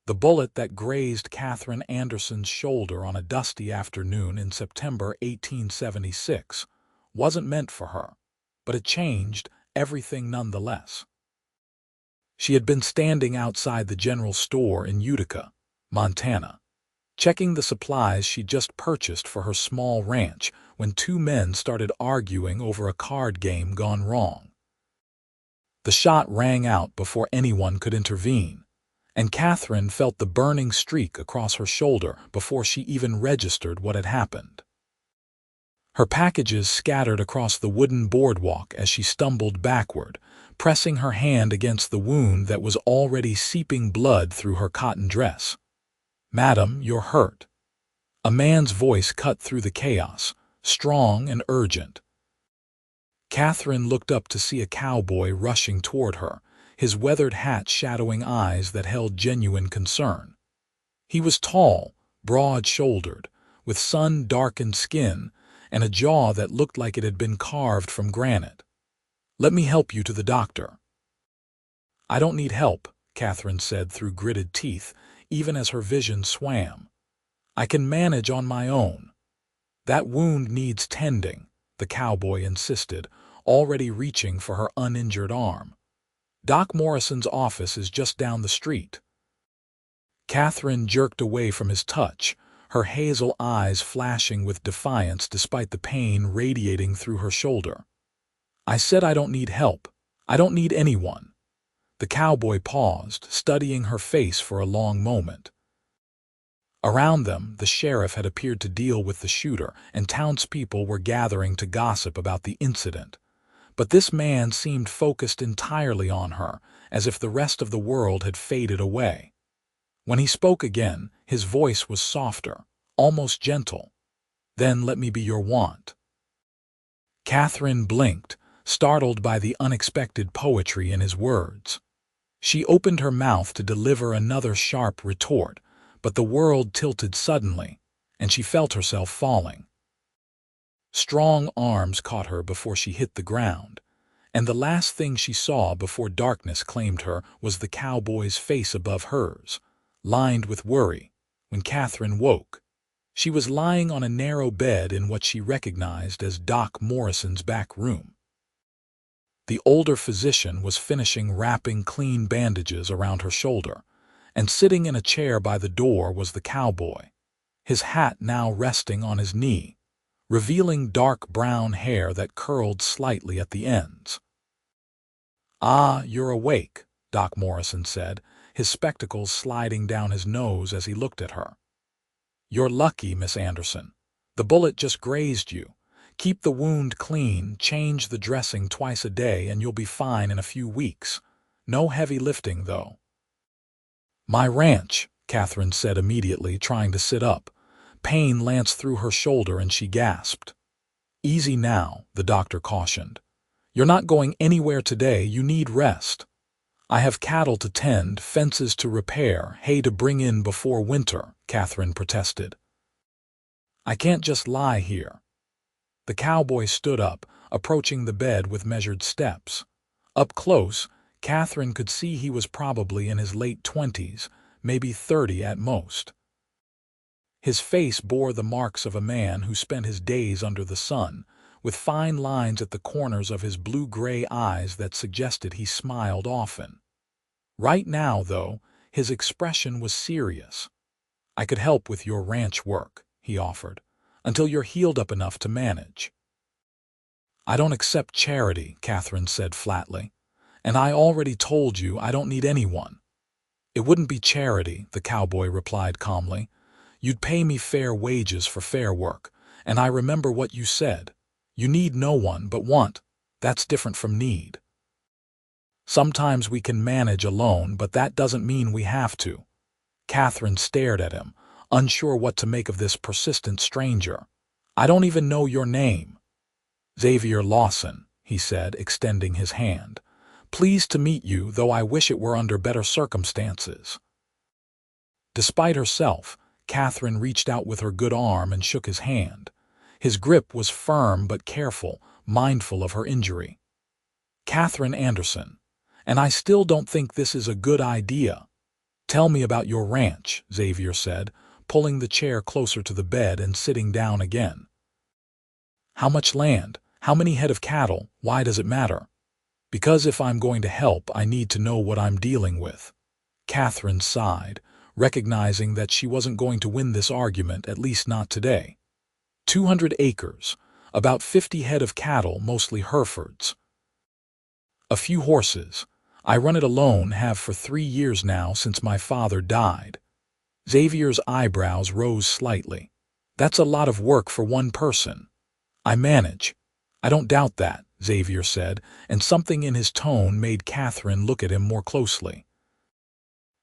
The bullet that grazed Katherine Anderson's shoulder on a dusty afternoon in September 1876 wasn't meant for her, but it changed everything nonetheless. She had been standing outside the general store in Utica, Montana, checking the supplies she'd just purchased for her small ranch when two men started arguing over a card game gone wrong. The shot rang out before anyone could intervene, and Katherine felt the burning streak across her shoulder before she even registered what had happened. Her packages scattered across the wooden boardwalk as she stumbled backward, pressing her hand against the wound that was already seeping blood through her cotton dress. "Madam, you're hurt." A man's voice cut through the chaos, strong and urgent. Katherine looked up to see a cowboy rushing toward her, his weathered hat shadowing eyes that held genuine concern. He was tall, broad-shouldered, with sun-darkened skin and a jaw that looked like it had been carved from granite. "Let me help you to the doctor." "I don't need help," Katherine said through gritted teeth, even as her vision swam. "I can manage on my own." "That wound needs tending," the cowboy insisted, already reaching for her uninjured arm. "Doc Morrison's office is just down the street." Katherine jerked away from his touch, her hazel eyes flashing with defiance despite the pain radiating through her shoulder. "I said I don't need help. I don't need anyone." The cowboy paused, studying her face for a long moment. Around them, the sheriff had appeared to deal with the shooter, and townspeople were gathering to gossip about the incident. But this man seemed focused entirely on her, as if the rest of the world had faded away. When he spoke again, his voice was softer, almost gentle. "Then let me be your want." Katherine blinked, startled by the unexpected poetry in his words. She opened her mouth to deliver another sharp retort, but the world tilted suddenly, and she felt herself falling. Strong arms caught her before she hit the ground, and the last thing she saw before darkness claimed her was the cowboy's face above hers, lined with worry. When Katherine woke, she was lying on a narrow bed in what she recognized as Doc Morrison's back room. The older physician was finishing wrapping clean bandages around her shoulder, and sitting in a chair by the door was the cowboy, his hat now resting on his knee, revealing dark brown hair that curled slightly at the ends. "Ah, you're awake," Doc Morrison said, his spectacles sliding down his nose as he looked at her. "You're lucky, Miss Anderson. The bullet just grazed you. Keep the wound clean, change the dressing twice a day, and you'll be fine in a few weeks. No heavy lifting, though." "My ranch," Katherine said immediately, trying to sit up. Pain lanced through her shoulder and she gasped. "Easy now," the doctor cautioned. "You're not going anywhere today. You need rest." "I have cattle to tend, fences to repair, hay to bring in before winter," Katherine protested. "I can't just lie here." The cowboy stood up, approaching the bed with measured steps. Up close, Katherine could see he was probably in his late 20s, maybe 30 at most. His face bore the marks of a man who spent his days under the sun, with fine lines at the corners of his blue-gray eyes that suggested he smiled often. Right now, though, his expression was serious. "I could help with your ranch work," he offered, "until you're healed up enough to manage." "I don't accept charity," Katherine said flatly, "and I already told you I don't need anyone." "It wouldn't be charity," the cowboy replied calmly. "You'd pay me fair wages for fair work, and I remember what you said. You need no one but want. That's different from need. Sometimes we can manage alone, but that doesn't mean we have to." Katherine stared at him, unsure what to make of this persistent stranger. "I don't even know your name." "Xavier Lawson," he said, extending his hand. "Pleased to meet you, though I wish it were under better circumstances." Despite herself, Katherine reached out with her good arm and shook his hand. His grip was firm but careful, mindful of her injury. "Katherine Anderson, and I still don't think this is a good idea." "Tell me about your ranch," Xavier said, pulling the chair closer to the bed and sitting down again. "How much land? How many head of cattle? Why does it matter?" "Because if I'm going to help, I need to know what I'm dealing with." Katherine sighed, recognizing that she wasn't going to win this argument, at least not today. 200 acres, about 50 head of cattle, mostly Herefords. A few horses. I run it alone, have for 3 years now since my father died. Xavier's eyebrows rose slightly. "That's a lot of work for one person." "I manage." "I don't doubt that," Xavier said, and something in his tone made Katherine look at him more closely.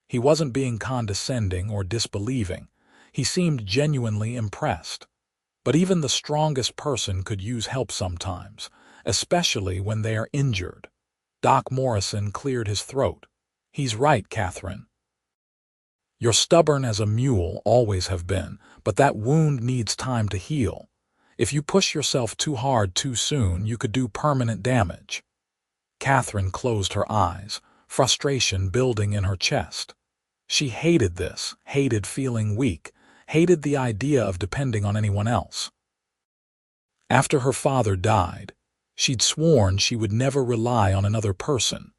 He wasn't being condescending or disbelieving. He seemed genuinely impressed. But even the strongest person could use help sometimes, especially when they are injured. Doc Morrison cleared his throat. "He's right, Katherine. You're stubborn as a mule, always have been, but that wound needs time to heal. If you push yourself too hard too soon, you could do permanent damage." Katherine closed her eyes, frustration building in her chest. She hated this, hated feeling weak, hated the idea of depending on anyone else. After her father died, she'd sworn she would never rely on another person.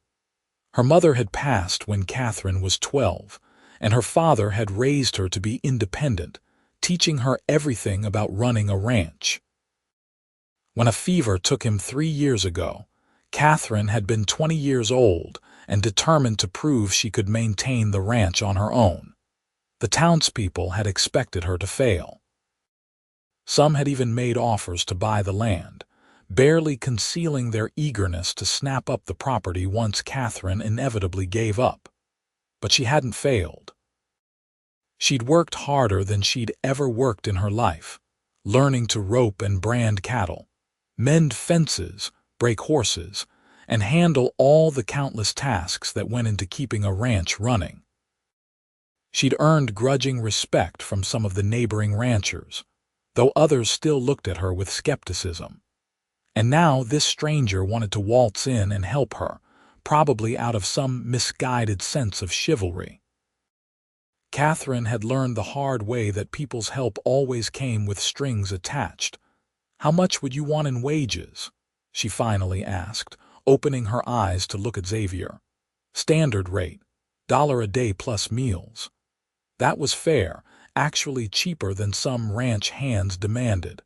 Her mother had passed when Katherine was 12, and her father had raised her to be independent, teaching her everything about running a ranch. When a fever took him 3 years ago, Katherine had been 20 years old and determined to prove she could maintain the ranch on her own. The townspeople had expected her to fail. Some had even made offers to buy the land, barely concealing their eagerness to snap up the property once Katherine inevitably gave up. But she hadn't failed. She'd worked harder than she'd ever worked in her life, learning to rope and brand cattle, mend fences, break horses, and handle all the countless tasks that went into keeping a ranch running. She'd earned grudging respect from some of the neighboring ranchers, though others still looked at her with skepticism. And now this stranger wanted to waltz in and help her, probably out of some misguided sense of chivalry. Katherine had learned the hard way that people's help always came with strings attached. "How much would you want in wages?" she finally asked, opening her eyes to look at Xavier. "Standard rate, $1 a day plus meals." That was fair, actually cheaper than some ranch hands demanded.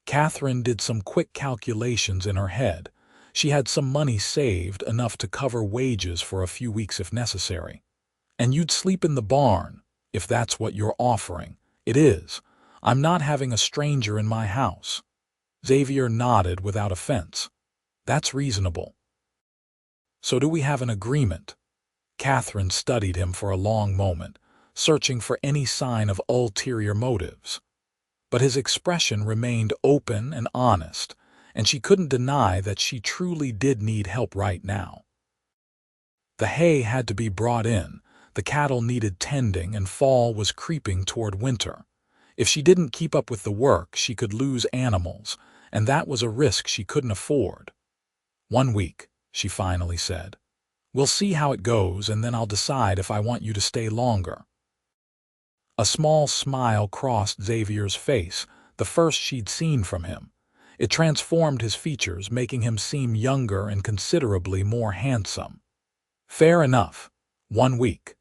Katherine did some quick calculations in her head. She had some money saved, enough to cover wages for a few weeks if necessary. "And you'd sleep in the barn, if that's what you're offering." "It is. I'm not having a stranger in my house." Xavier nodded without offense. "That's reasonable." "So do we have an agreement?" Katherine studied him for a long moment, searching for any sign of ulterior motives. But his expression remained open and honest, and she couldn't deny that she truly did need help right now. The hay had to be brought in, the cattle needed tending, and fall was creeping toward winter. If she didn't keep up with the work, she could lose animals, and that was a risk she couldn't afford. "1 week," she finally said. "We'll see how it goes, and then I'll decide if I want you to stay longer." A small smile crossed Xavier's face, the first she'd seen from him. It transformed his features, making him seem younger and considerably more handsome. "Fair enough. 1 week."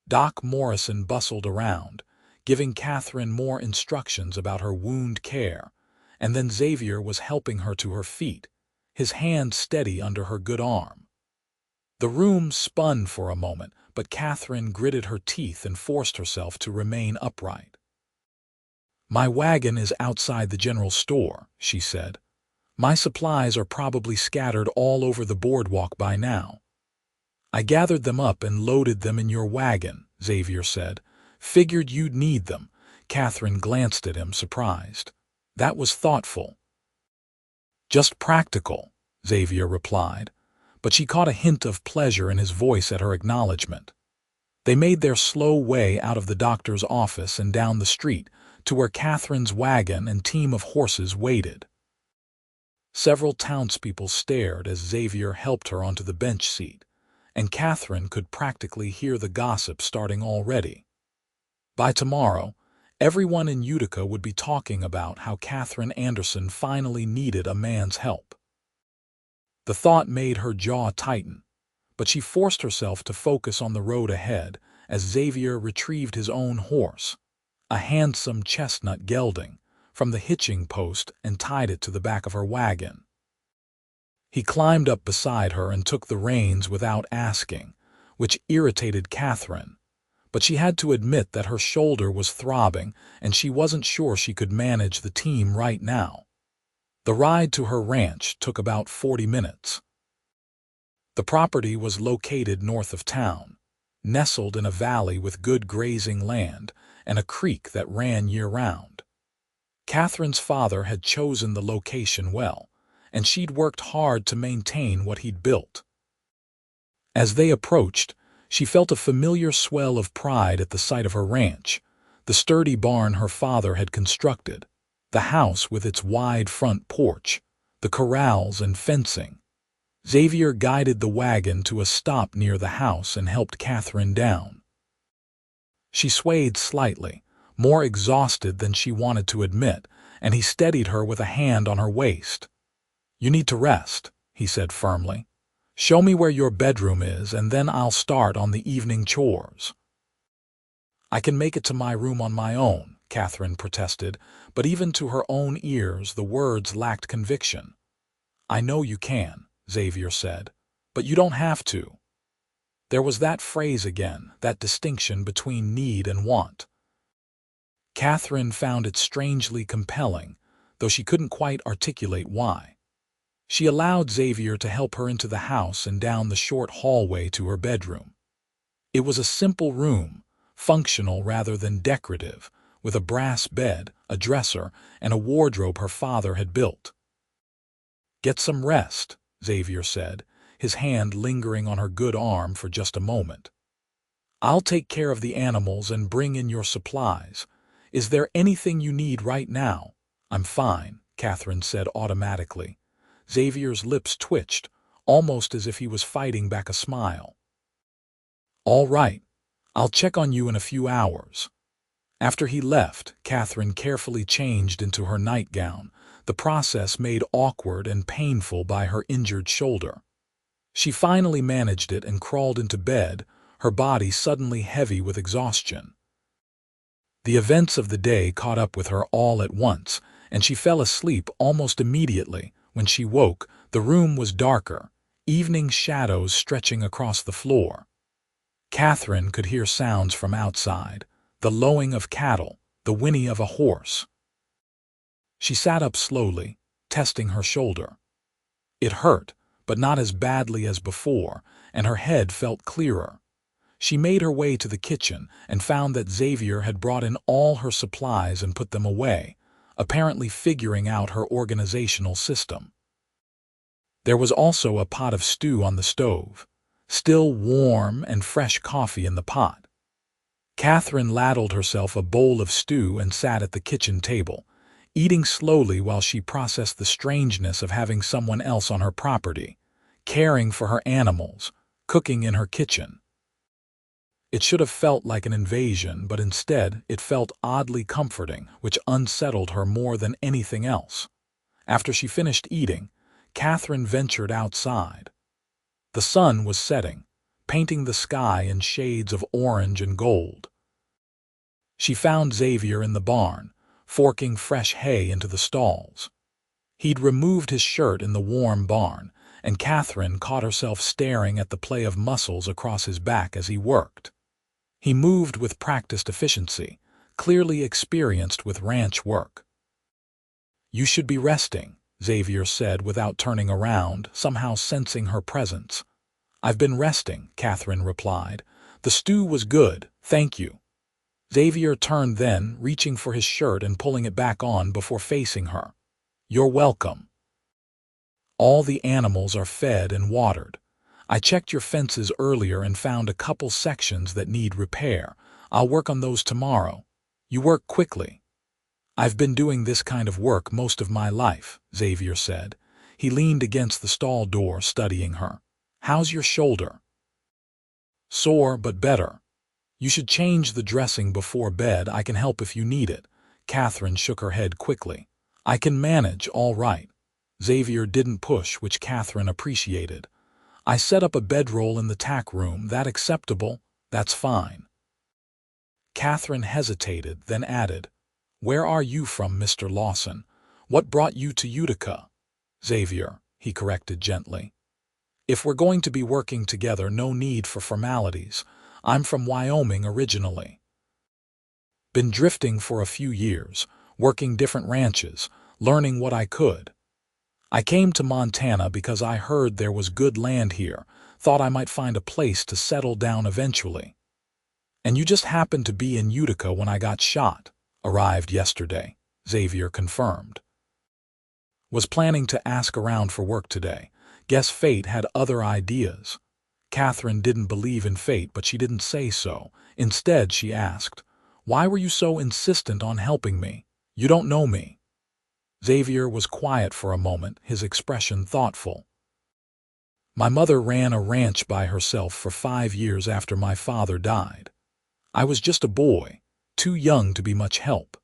Doc Morrison bustled around, giving Katherine more instructions about her wound care, and then Xavier was helping her to her feet, his hand steady under her good arm. The room spun for a moment, but Katherine gritted her teeth and forced herself to remain upright. "My wagon is outside the general store," she said. "My supplies are probably scattered all over the boardwalk by now." "I gathered them up and loaded them in your wagon," Xavier said. "Figured you'd need them." Katherine glanced at him, surprised. "That was thoughtful." "Just practical," Xavier replied, but she caught a hint of pleasure in his voice at her acknowledgement. They made their slow way out of the doctor's office and down the street to where Katherine's wagon and team of horses waited. Several townspeople stared as Xavier helped her onto the bench seat, and Katherine could practically hear the gossip starting already. By tomorrow, everyone in Utica would be talking about how Katherine Anderson finally needed a man's help. The thought made her jaw tighten, but she forced herself to focus on the road ahead as Xavier retrieved his own horse, a handsome chestnut gelding, from the hitching post and tied it to the back of her wagon. He climbed up beside her and took the reins without asking, which irritated Katherine, but she had to admit that her shoulder was throbbing and she wasn't sure she could manage the team right now. The ride to her ranch took about 40 minutes. The property was located north of town, nestled in a valley with good grazing land and a creek that ran year-round. Katherine's father had chosen the location well, and she'd worked hard to maintain what he'd built. As they approached, she felt a familiar swell of pride at the sight of her ranch, the sturdy barn her father had constructed, the house with its wide front porch, the corrals and fencing. Xavier guided the wagon to a stop near the house and helped Katherine down. She swayed slightly, more exhausted than she wanted to admit, and he steadied her with a hand on her waist. "You need to rest," he said firmly. "Show me where your bedroom is, and then I'll start on the evening chores." "I can make it to my room on my own," Katherine protested, but even to her own ears the words lacked conviction. "I know you can," Xavier said, "but you don't have to." There was that phrase again, that distinction between need and want. Katherine found it strangely compelling, though she couldn't quite articulate why. She allowed Xavier to help her into the house and down the short hallway to her bedroom. It was a simple room, functional rather than decorative, with a brass bed, a dresser, and a wardrobe her father had built. "Get some rest," Xavier said, his hand lingering on her good arm for just a moment. "I'll take care of the animals and bring in your supplies. Is there anything you need right now?" "I'm fine," Katherine said automatically. Xavier's lips twitched, almost as if he was fighting back a smile. "All right, I'll check on you in a few hours." After he left, Katherine carefully changed into her nightgown, the process made awkward and painful by her injured shoulder. She finally managed it and crawled into bed, her body suddenly heavy with exhaustion. The events of the day caught up with her all at once, and she fell asleep almost immediately. When she woke, the room was darker, evening shadows stretching across the floor. Katherine could hear sounds from outside, the lowing of cattle, the whinny of a horse. She sat up slowly, testing her shoulder. It hurt, but not as badly as before, and her head felt clearer. She made her way to the kitchen and found that Xavier had brought in all her supplies and put them away, apparently figuring out her organizational system. There was also a pot of stew on the stove, still warm, and fresh coffee in the pot. Katherine ladled herself a bowl of stew and sat at the kitchen table, eating slowly while she processed the strangeness of having someone else on her property, caring for her animals, cooking in her kitchen. It should have felt like an invasion, but instead it felt oddly comforting, which unsettled her more than anything else. After she finished eating, Katherine ventured outside. The sun was setting, painting the sky in shades of orange and gold. She found Xavier in the barn, forking fresh hay into the stalls. He'd removed his shirt in the warm barn, and Katherine caught herself staring at the play of muscles across his back as he worked. He moved with practiced efficiency, clearly experienced with ranch work. "You should be resting," Xavier said without turning around, somehow sensing her presence. "I've been resting," Katherine replied. "The stew was good, thank you." Xavier turned then, reaching for his shirt and pulling it back on before facing her. "You're welcome. All the animals are fed and watered. I checked your fences earlier and found a couple sections that need repair. I'll work on those tomorrow. You work quickly." "I've been doing this kind of work most of my life," Xavier said. He leaned against the stall door, studying her. "How's your shoulder?" Sore, but better. You should change the dressing before bed. I can help if you need it. Katherine shook her head quickly. I can manage, all right. Xavier didn't push, which Katherine appreciated. I set up a bedroll in the tack room. That acceptable? That's fine. Katherine hesitated, then added, Where are you from, Mr. Lawson? What brought you to Utica? Xavier, he corrected gently. If we're going to be working together, no need for formalities. I'm from Wyoming originally. Been drifting for a few years, working different ranches, learning what I could. I came to Montana because I heard there was good land here, thought I might find a place to settle down eventually. And you just happened to be in Utica when I got shot. Arrived yesterday, Xavier confirmed. Was planning to ask around for work today. Guess fate had other ideas. Katherine didn't believe in fate, but she didn't say so. Instead, she asked, Why were you so insistent on helping me? You don't know me. Xavier was quiet for a moment, his expression thoughtful. My mother ran a ranch by herself for 5 years after my father died. I was just a boy, too young to be much help.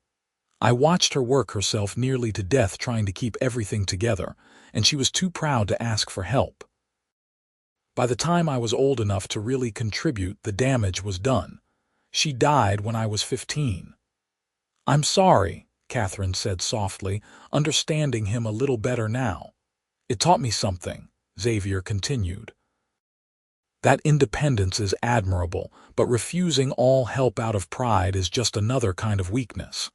I watched her work herself nearly to death trying to keep everything together, and she was too proud to ask for help. By the time I was old enough to really contribute, the damage was done. She died when I was 15. I'm sorry, Katherine said softly, understanding him a little better now. It taught me something, Xavier continued. That independence is admirable, but refusing all help out of pride is just another kind of weakness.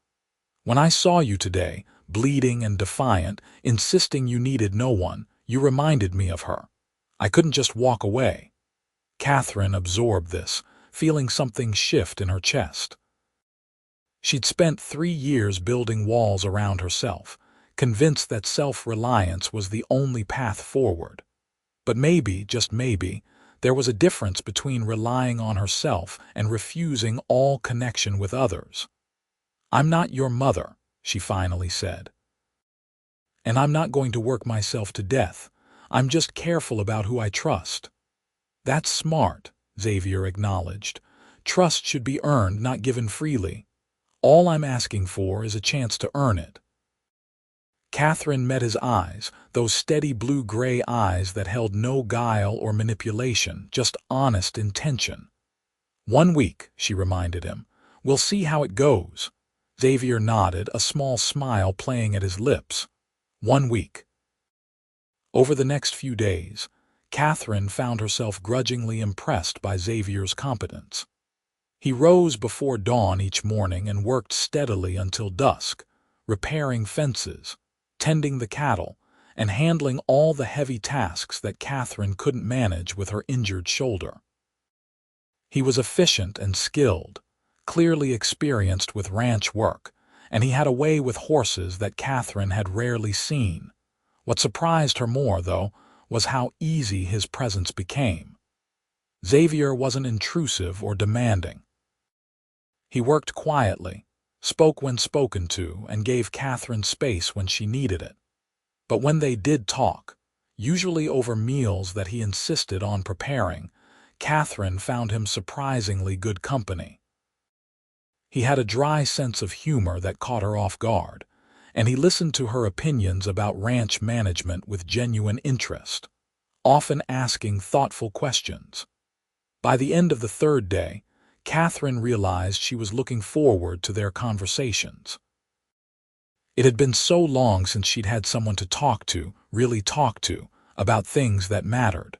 When I saw you today, bleeding and defiant, insisting you needed no one, you reminded me of her. I couldn't just walk away. Katherine absorbed this, feeling something shift in her chest. She'd spent 3 years building walls around herself, convinced that self-reliance was the only path forward. But maybe, just maybe, there was a difference between relying on herself and refusing all connection with others. I'm not your mother, she finally said. And I'm not going to work myself to death. I'm just careful about who I trust. That's smart, Xavier acknowledged. Trust should be earned, not given freely. All I'm asking for is a chance to earn it. Katherine met his eyes, those steady blue-gray eyes that held no guile or manipulation, just honest intention. 1 week, she reminded him. We'll see how it goes. Xavier nodded, a small smile playing at his lips. 1 week. Over the next few days, Katherine found herself grudgingly impressed by Xavier's competence. He rose before dawn each morning and worked steadily until dusk, repairing fences, tending the cattle, and handling all the heavy tasks that Katherine couldn't manage with her injured shoulder. He was efficient and skilled, clearly experienced with ranch work, and he had a way with horses that Katherine had rarely seen. What surprised her more, though, was how easy his presence became. Xavier wasn't intrusive or demanding. He worked quietly, spoke when spoken to, and gave Katherine space when she needed it. But when they did talk, usually over meals that he insisted on preparing, Katherine found him surprisingly good company. He had a dry sense of humor that caught her off guard, and he listened to her opinions about ranch management with genuine interest, often asking thoughtful questions. By the end of the 3rd day, Katherine realized she was looking forward to their conversations. It had been so long since she'd had someone to talk to, really talk to, about things that mattered.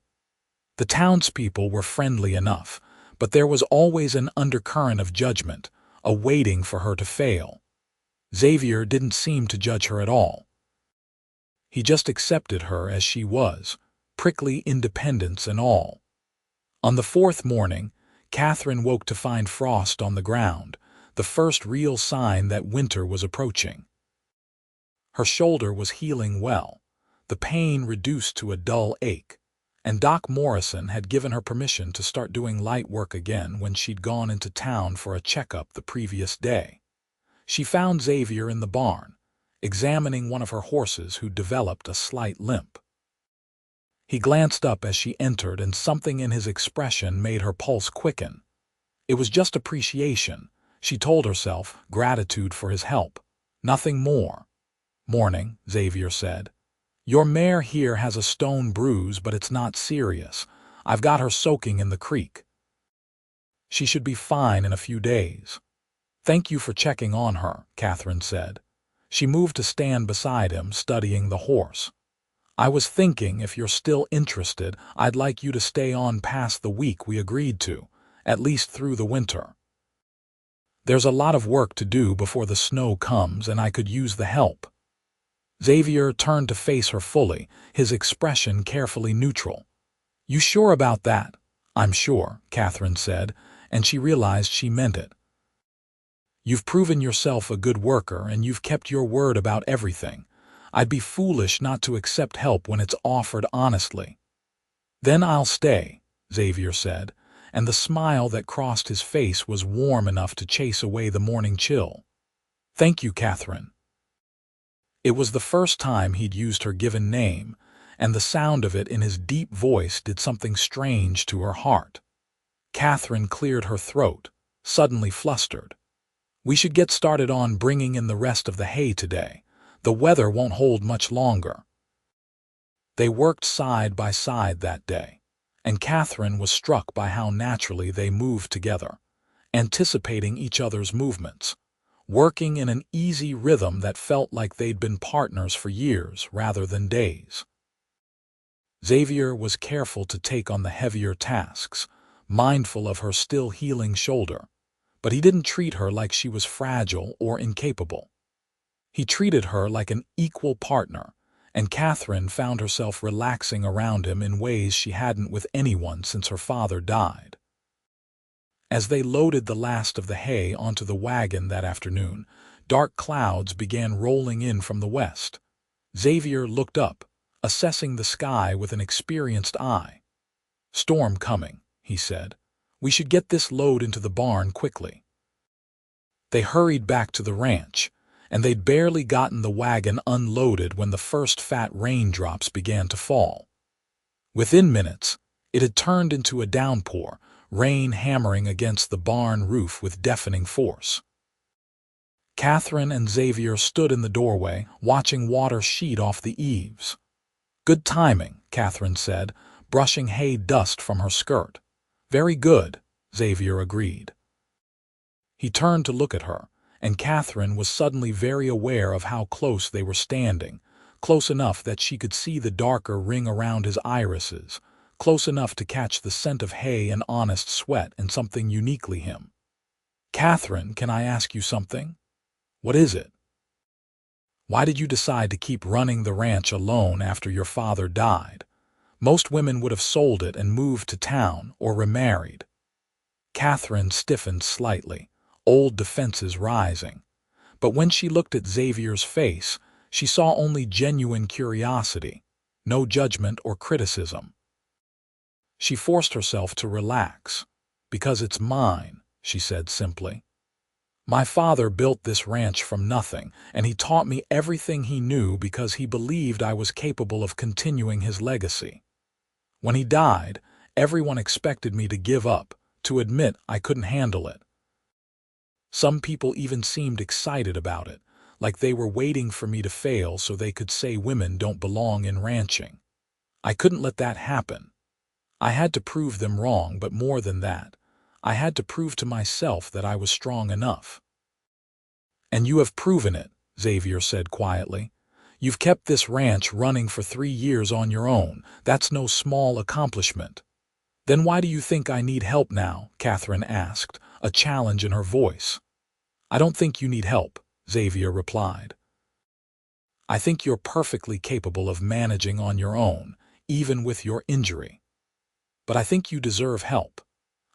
The townspeople were friendly enough, but there was always an undercurrent of judgment, a waiting for her to fail. Xavier didn't seem to judge her at all. He just accepted her as she was, prickly independence and all. On the 4th morning, Katherine woke to find frost on the ground, the first real sign that winter was approaching. Her shoulder was healing well, the pain reduced to a dull ache, and Doc Morrison had given her permission to start doing light work again when she'd gone into town for a checkup the previous day. She found Xavier in the barn, examining one of her horses who'd developed a slight limp. He glanced up as she entered, and something in his expression made her pulse quicken. It was just appreciation, she told herself, gratitude for his help. Nothing more. "Morning," Xavier said. "Your mare here has a stone bruise, but it's not serious. I've got her soaking in the creek. She should be fine in a few days." "Thank you for checking on her," Katherine said. She moved to stand beside him, studying the horse. "I was thinking, if you're still interested, I'd like you to stay on past the week we agreed to, at least through the winter. There's a lot of work to do before the snow comes, and I could use the help." Xavier turned to face her fully, his expression carefully neutral. "You sure about that?" "I'm sure," Katherine said, and she realized she meant it. "You've proven yourself a good worker, and you've kept your word about everything. I'd be foolish not to accept help when it's offered honestly." "Then I'll stay," Xavier said, and the smile that crossed his face was warm enough to chase away the morning chill. "Thank you, Katherine." It was the first time he'd used her given name, and the sound of it in his deep voice did something strange to her heart. Katherine cleared her throat, suddenly flustered. "We should get started on bringing in the rest of the hay today. The weather won't hold much longer." They worked side by side that day, and Katherine was struck by how naturally they moved together, anticipating each other's movements, working in an easy rhythm that felt like they'd been partners for years rather than days. Xavier was careful to take on the heavier tasks, mindful of her still healing shoulder, but he didn't treat her like she was fragile or incapable. He treated her like an equal partner, and Katherine found herself relaxing around him in ways she hadn't with anyone since her father died. As they loaded the last of the hay onto the wagon that afternoon, dark clouds began rolling in from the west. Xavier looked up, assessing the sky with an experienced eye. "Storm coming," he said. "We should get this load into the barn quickly." They hurried back to the ranch, and they'd barely gotten the wagon unloaded when the first fat raindrops began to fall. Within minutes, it had turned into a downpour, rain hammering against the barn roof with deafening force. Katherine and Xavier stood in the doorway, watching water sheet off the eaves. "Good timing," Katherine said, brushing hay dust from her skirt. "Very good," Xavier agreed. He turned to look at her, and Katherine was suddenly very aware of how close they were standing, close enough that she could see the darker ring around his irises, close enough to catch the scent of hay and honest sweat and something uniquely him. "Katherine, can I ask you something?" "What is it?" "Why did you decide to keep running the ranch alone after your father died? Most women would have sold it and moved to town or remarried." Katherine stiffened slightly, old defenses rising. But when she looked at Xavier's face, she saw only genuine curiosity, no judgment or criticism. She forced herself to relax. "Because it's mine," she said simply. "My father built this ranch from nothing, and he taught me everything he knew because he believed I was capable of continuing his legacy. When he died, everyone expected me to give up, to admit I couldn't handle it. Some people even seemed excited about it, like they were waiting for me to fail so they could say women don't belong in ranching. I couldn't let that happen. I had to prove them wrong, but more than that, I had to prove to myself that I was strong enough." "And you have proven it," Xavier said quietly. "You've kept this ranch running for 3 years on your own. That's no small accomplishment." "Then why do you think I need help now?" Katherine asked, a challenge in her voice. "I don't think you need help," Xavier replied. "I think you're perfectly capable of managing on your own, even with your injury. But I think you deserve help.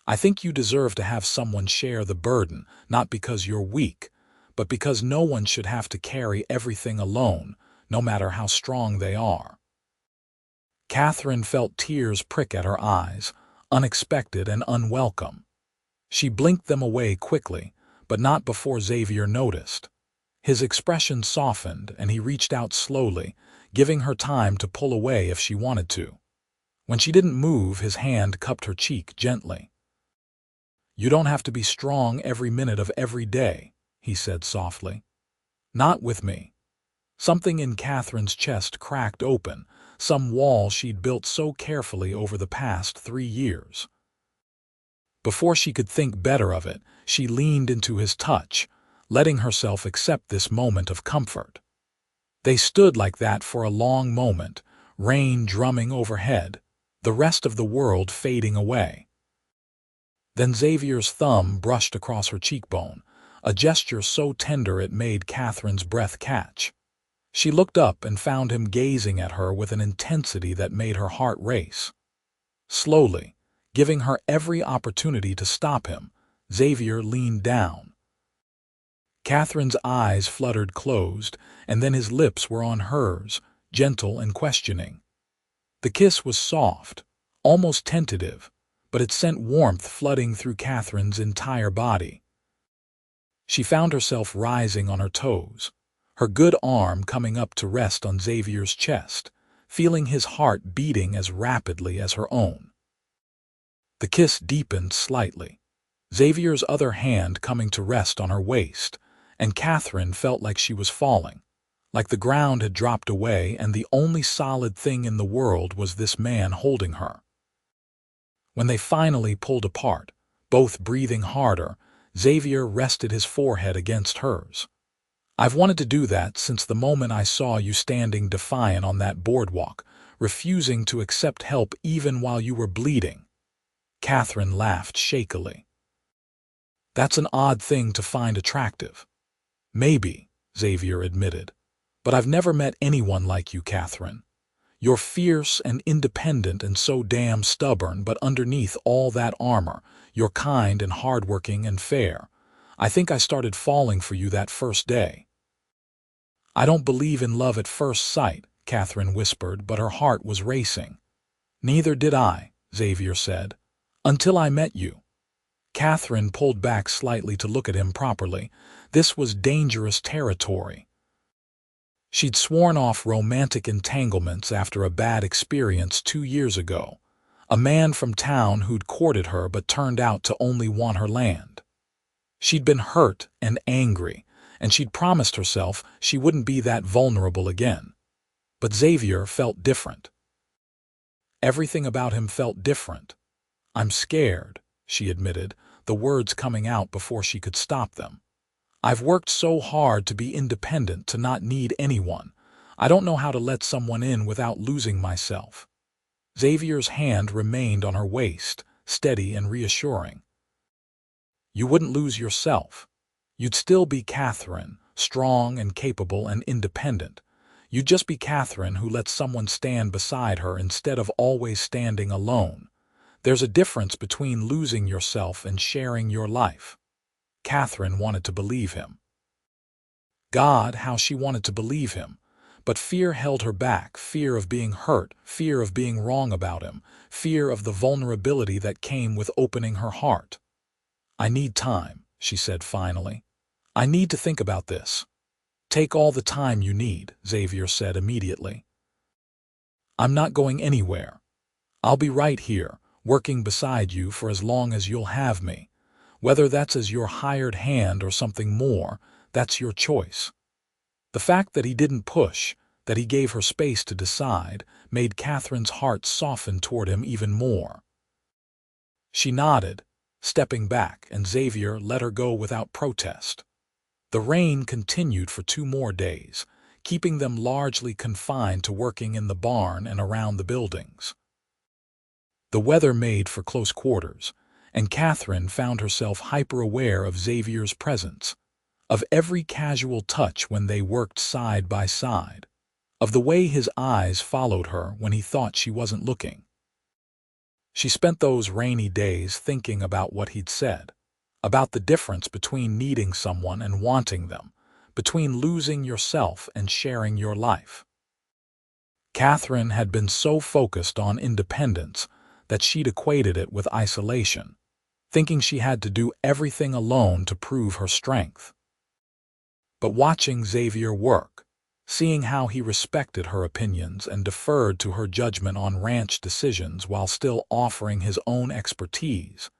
I think you deserve to have someone share the burden, not because you're weak, but because no one should have to carry everything alone, no matter how strong they are." Katherine felt tears prick at her eyes, unexpected and unwelcome. She blinked them away quickly, but not before Xavier noticed. His expression softened, and he reached out slowly, giving her time to pull away if she wanted to. When she didn't move, his hand cupped her cheek gently. "You don't have to be strong every minute of every day," he said softly. "Not with me." Something in Katherine's chest cracked open, some wall she'd built so carefully over the past 3 years. Before she could think better of it, she leaned into his touch, letting herself accept this moment of comfort. They stood like that for a long moment, rain drumming overhead, the rest of the world fading away. Then Xavier's thumb brushed across her cheekbone, a gesture so tender it made Katherine's breath catch. She looked up and found him gazing at her with an intensity that made her heart race. Slowly, giving her every opportunity to stop him, Xavier leaned down. Katherine's eyes fluttered closed, and then his lips were on hers, gentle and questioning. The kiss was soft, almost tentative, but it sent warmth flooding through Katherine's entire body. She found herself rising on her toes, her good arm coming up to rest on Xavier's chest, feeling his heart beating as rapidly as her own. The kiss deepened slightly, Xavier's other hand coming to rest on her waist, and Katherine felt like she was falling, like the ground had dropped away and the only solid thing in the world was this man holding her. When they finally pulled apart, both breathing harder, Xavier rested his forehead against hers. "I've wanted to do that since the moment I saw you standing defiant on that boardwalk, refusing to accept help even while you were bleeding." Katherine laughed shakily. "That's an odd thing to find attractive." "Maybe," Xavier admitted, "but I've never met anyone like you, Katherine. You're fierce and independent and so damn stubborn, but underneath all that armor, you're kind and hardworking and fair. I think I started falling for you that first day." "I don't believe in love at first sight," Katherine whispered, but her heart was racing. "Neither did I," Xavier said, "until I met you." Katherine pulled back slightly to look at him properly. This was dangerous territory. She'd sworn off romantic entanglements after a bad experience 2 years ago. A man from town who'd courted her but turned out to only want her land. She'd been hurt and angry, and she'd promised herself she wouldn't be that vulnerable again. But Xavier felt different. Everything about him felt different. "I'm scared," she admitted, the words coming out before she could stop them. "I've worked so hard to be independent, to not need anyone. I don't know how to let someone in without losing myself." Xavier's hand remained on her waist, steady and reassuring. "You wouldn't lose yourself. You'd still be Katherine, strong and capable and independent. You'd just be Katherine who lets someone stand beside her instead of always standing alone. There's a difference between losing yourself and sharing your life." Katherine wanted to believe him. God, how she wanted to believe him. But fear held her back, fear of being hurt, fear of being wrong about him, fear of the vulnerability that came with opening her heart. "I need time," she said finally. "I need to think about this." "Take all the time you need," Xavier said immediately. "I'm not going anywhere. I'll be right here, working beside you for as long as you'll have me. Whether that's as your hired hand or something more, that's your choice." The fact that he didn't push, that he gave her space to decide, made Katherine's heart soften toward him even more. She nodded, stepping back, and Xavier let her go without protest. The rain continued for 2 more days, keeping them largely confined to working in the barn and around the buildings. The weather made for close quarters, and Katherine found herself hyper-aware of Xavier's presence, of every casual touch when they worked side by side, of the way his eyes followed her when he thought she wasn't looking. She spent those rainy days thinking about what he'd said, about the difference between needing someone and wanting them, between losing yourself and sharing your life. Katherine had been so focused on independence that she'd equated it with isolation, thinking she had to do everything alone to prove her strength. But watching Xavier work, Seeing how he respected her opinions and deferred to her judgment on ranch decisions while still offering his own expertise,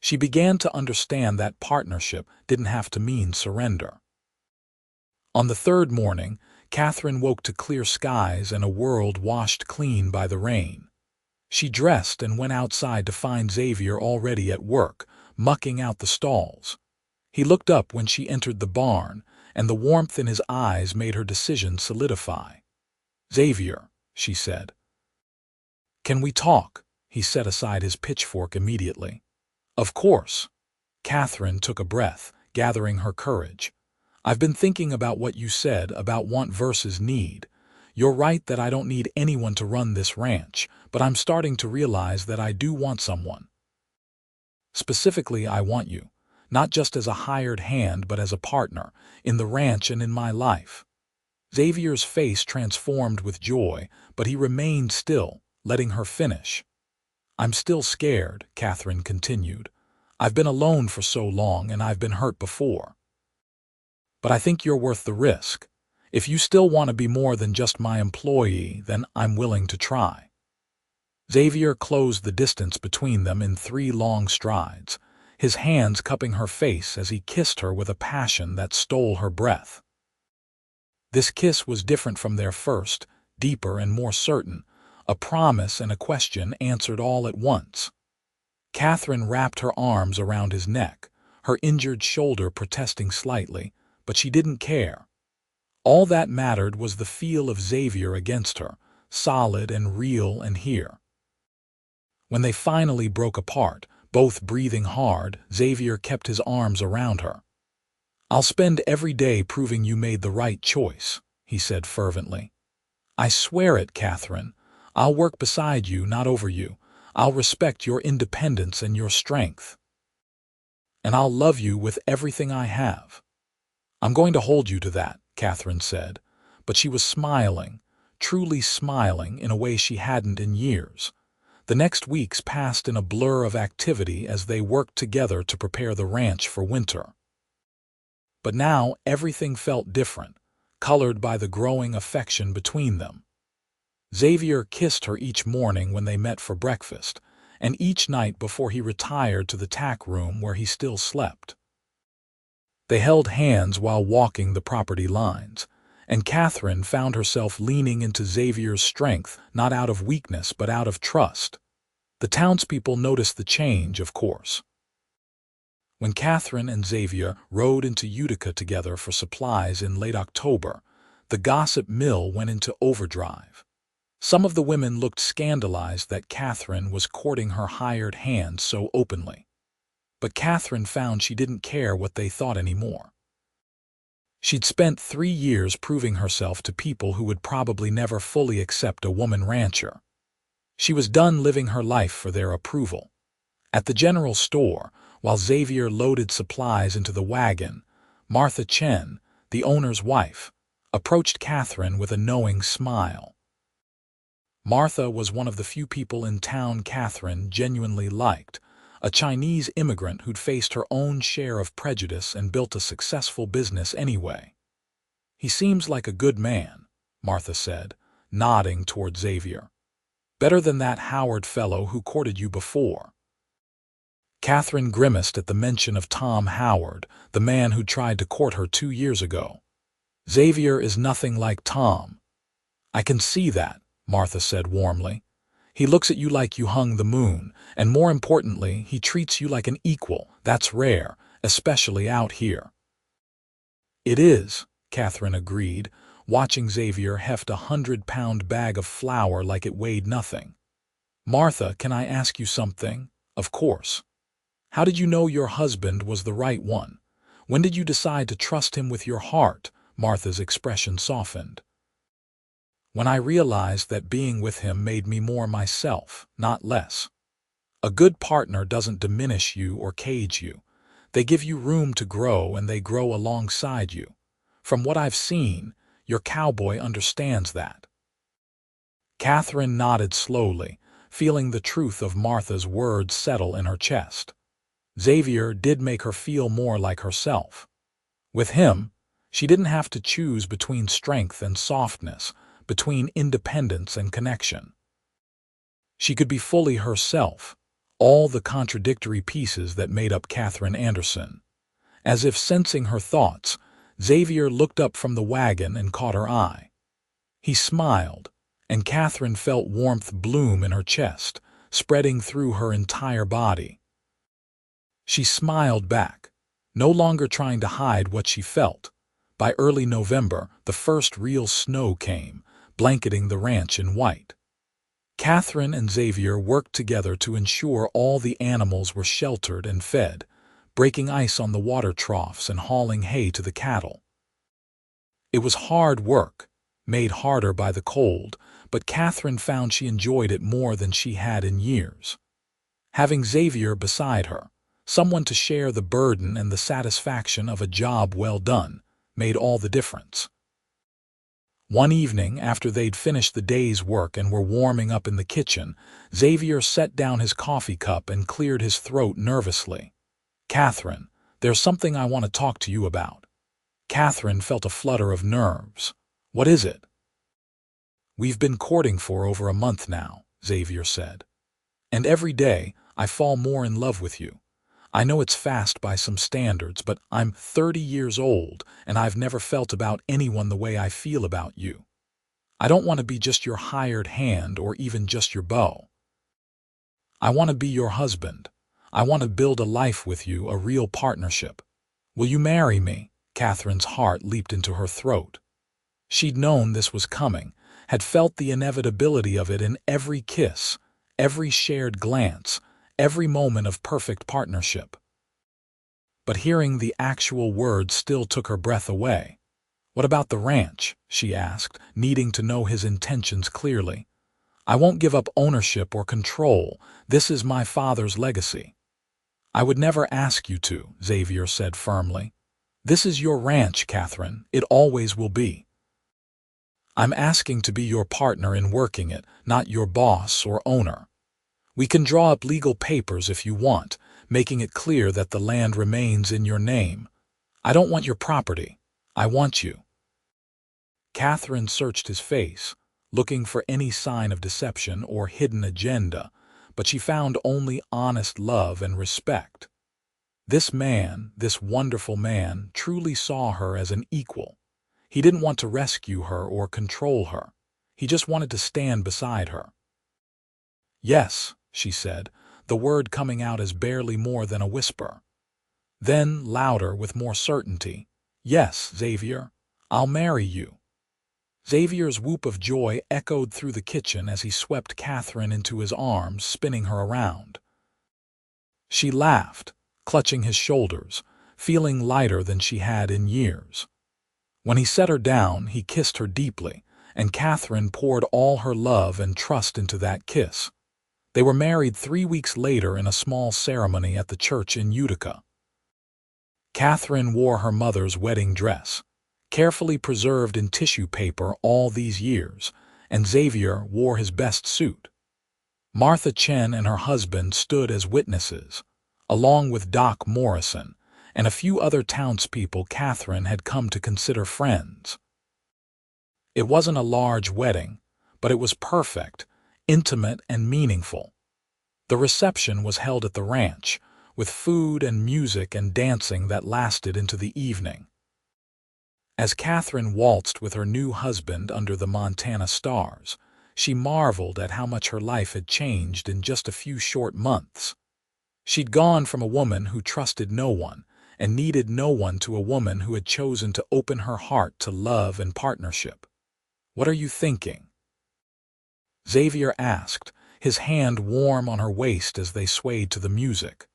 she began to understand that partnership didn't have to mean surrender. On the third morning, Katherine woke to clear skies and a world washed clean by the rain. She dressed and went outside to find Xavier already at work, mucking out the stalls. He looked up when she entered the barn, and the warmth in his eyes made her decision solidify. "Xavier," she said. "Can we talk?" He set aside his pitchfork immediately. "Of course." Katherine took a breath, gathering her courage. "I've been thinking about what you said about want versus need. You're right that I don't need anyone to run this ranch, but I'm starting to realize that I do want someone. Specifically, I want you, not just as a hired hand but as a partner, in the ranch and in my life." Xavier's face transformed with joy, but he remained still, letting her finish. "I'm still scared," Katherine continued. "I've been alone for so long and I've been hurt before. But I think you're worth the risk. If you still want to be more than just my employee, then I'm willing to try." Xavier closed the distance between them in 3 long strides, his hands cupping her face as he kissed her with a passion that stole her breath. This kiss was different from their first, deeper and more certain, a promise and a question answered all at once. Katherine wrapped her arms around his neck, her injured shoulder protesting slightly, but she didn't care. All that mattered was the feel of Xavier against her, solid and real and here. When they finally broke apart, both breathing hard, Xavier kept his arms around her. "I'll spend every day proving you made the right choice," he said fervently. "I swear it, Katherine. I'll work beside you, not over you. I'll respect your independence and your strength. And I'll love you with everything I have." "I'm going to hold you to that," Katherine said, but she was smiling, truly smiling in a way she hadn't in years. The next weeks passed in a blur of activity as they worked together to prepare the ranch for winter. But now everything felt different, colored by the growing affection between them. Xavier kissed her each morning when they met for breakfast, and each night before he retired to the tack room where he still slept. They held hands while walking the property lines, and Katherine found herself leaning into Xavier's strength, not out of weakness but out of trust. The townspeople noticed the change, of course. When Katherine and Xavier rode into Utica together for supplies in late October, the gossip mill went into overdrive. Some of the women looked scandalized that Katherine was courting her hired hand so openly. But Katherine found she didn't care what they thought anymore. She'd spent 3 years proving herself to people who would probably never fully accept a woman rancher. She was done living her life for their approval. At the general store, while Xavier loaded supplies into the wagon, Martha Chen, the owner's wife, approached Katherine with a knowing smile. Martha was one of the few people in town Katherine genuinely liked, a Chinese immigrant who'd faced her own share of prejudice and built a successful business anyway. "He seems like a good man," Martha said, nodding toward Xavier. "Better than that Howard fellow who courted you before." Katherine grimaced at the mention of Tom Howard, the man who tried to court her 2 years ago. "Xavier is nothing like Tom." "I can see that," Martha said warmly. "He looks at you like you hung the moon, and more importantly, he treats you like an equal. That's rare, especially out here." "It is," Katherine agreed, watching Xavier heft a 100-pound bag of flour like it weighed nothing. "Martha, can I ask you something?" "Of course." "How did you know your husband was the right one? When did you decide to trust him with your heart?" Martha's expression softened. "When I realized that being with him made me more myself, not less. A good partner doesn't diminish you or cage you. They give you room to grow and they grow alongside you. From what I've seen, your cowboy understands that." Katherine nodded slowly, feeling the truth of Martha's words settle in her chest. Xavier did make her feel more like herself. With him, She didn't have to choose between strength and softness, between independence and connection. She could be fully herself, all the contradictory pieces that made up Katherine Anderson. As if sensing her thoughts, Xavier looked up from the wagon and caught her eye. He smiled, and Katherine felt warmth bloom in her chest, spreading through her entire body. She smiled back, no longer trying to hide what she felt. By early November, the first real snow came, blanketing the ranch in white. Katherine and Xavier worked together to ensure all the animals were sheltered and fed, breaking ice on the water troughs and hauling hay to the cattle. It was hard work, made harder by the cold, but Katherine found she enjoyed it more than she had in years. Having Xavier beside her, someone to share the burden and the satisfaction of a job well done, made all the difference. One evening, after they'd finished the day's work and were warming up in the kitchen, Xavier set down his coffee cup and cleared his throat nervously. "Katherine, there's something I want to talk to you about." Katherine felt a flutter of nerves. "What is it?" "We've been courting for over a month now," Xavier said. "And every day, I fall more in love with you. I know it's fast by some standards, but I'm 30 years old, and I've never felt about anyone the way I feel about you. I don't want to be just your hired hand or even just your beau. I want to be your husband. I want to build a life with you, a real partnership. Will you marry me?" Katherine's heart leaped into her throat. She'd known this was coming, had felt the inevitability of it in every kiss, every shared glance, every moment of perfect partnership. But hearing the actual words still took her breath away. "What about the ranch?" she asked, needing to know his intentions clearly. "I won't give up ownership or control. This is my father's legacy." "I would never ask you to," Xavier said firmly. "This is your ranch, Katherine. It always will be. I'm asking to be your partner in working it, not your boss or owner. We can draw up legal papers if you want, making it clear that the land remains in your name. I don't want your property. I want you." Katherine searched his face, looking for any sign of deception or hidden agenda, but she found only honest love and respect. This man, this wonderful man, truly saw her as an equal. He didn't want to rescue her or control her. He just wanted to stand beside her. "Yes," she said, the word coming out as barely more than a whisper. Then, louder with more certainty, "Yes, Xavier, I'll marry you." Xavier's whoop of joy echoed through the kitchen as he swept Katherine into his arms, spinning her around. She laughed, clutching his shoulders, feeling lighter than she had in years. When he set her down, he kissed her deeply, and Katherine poured all her love and trust into that kiss. They were married 3 weeks later in a small ceremony at the church in Utica. Katherine wore her mother's wedding dress, carefully preserved in tissue paper all these years, and Xavier wore his best suit. Martha Chen and her husband stood as witnesses, along with Doc Morrison and a few other townspeople Katherine had come to consider friends. It wasn't a large wedding, but it was perfect, intimate and meaningful. The reception was held at the ranch, with food and music and dancing that lasted into the evening. As Katherine waltzed with her new husband under the Montana stars, she marveled at how much her life had changed in just a few short months. She'd gone from a woman who trusted no one and needed no one to a woman who had chosen to open her heart to love and partnership. "What are you thinking?" Xavier asked, his hand warm on her waist as they swayed to the music.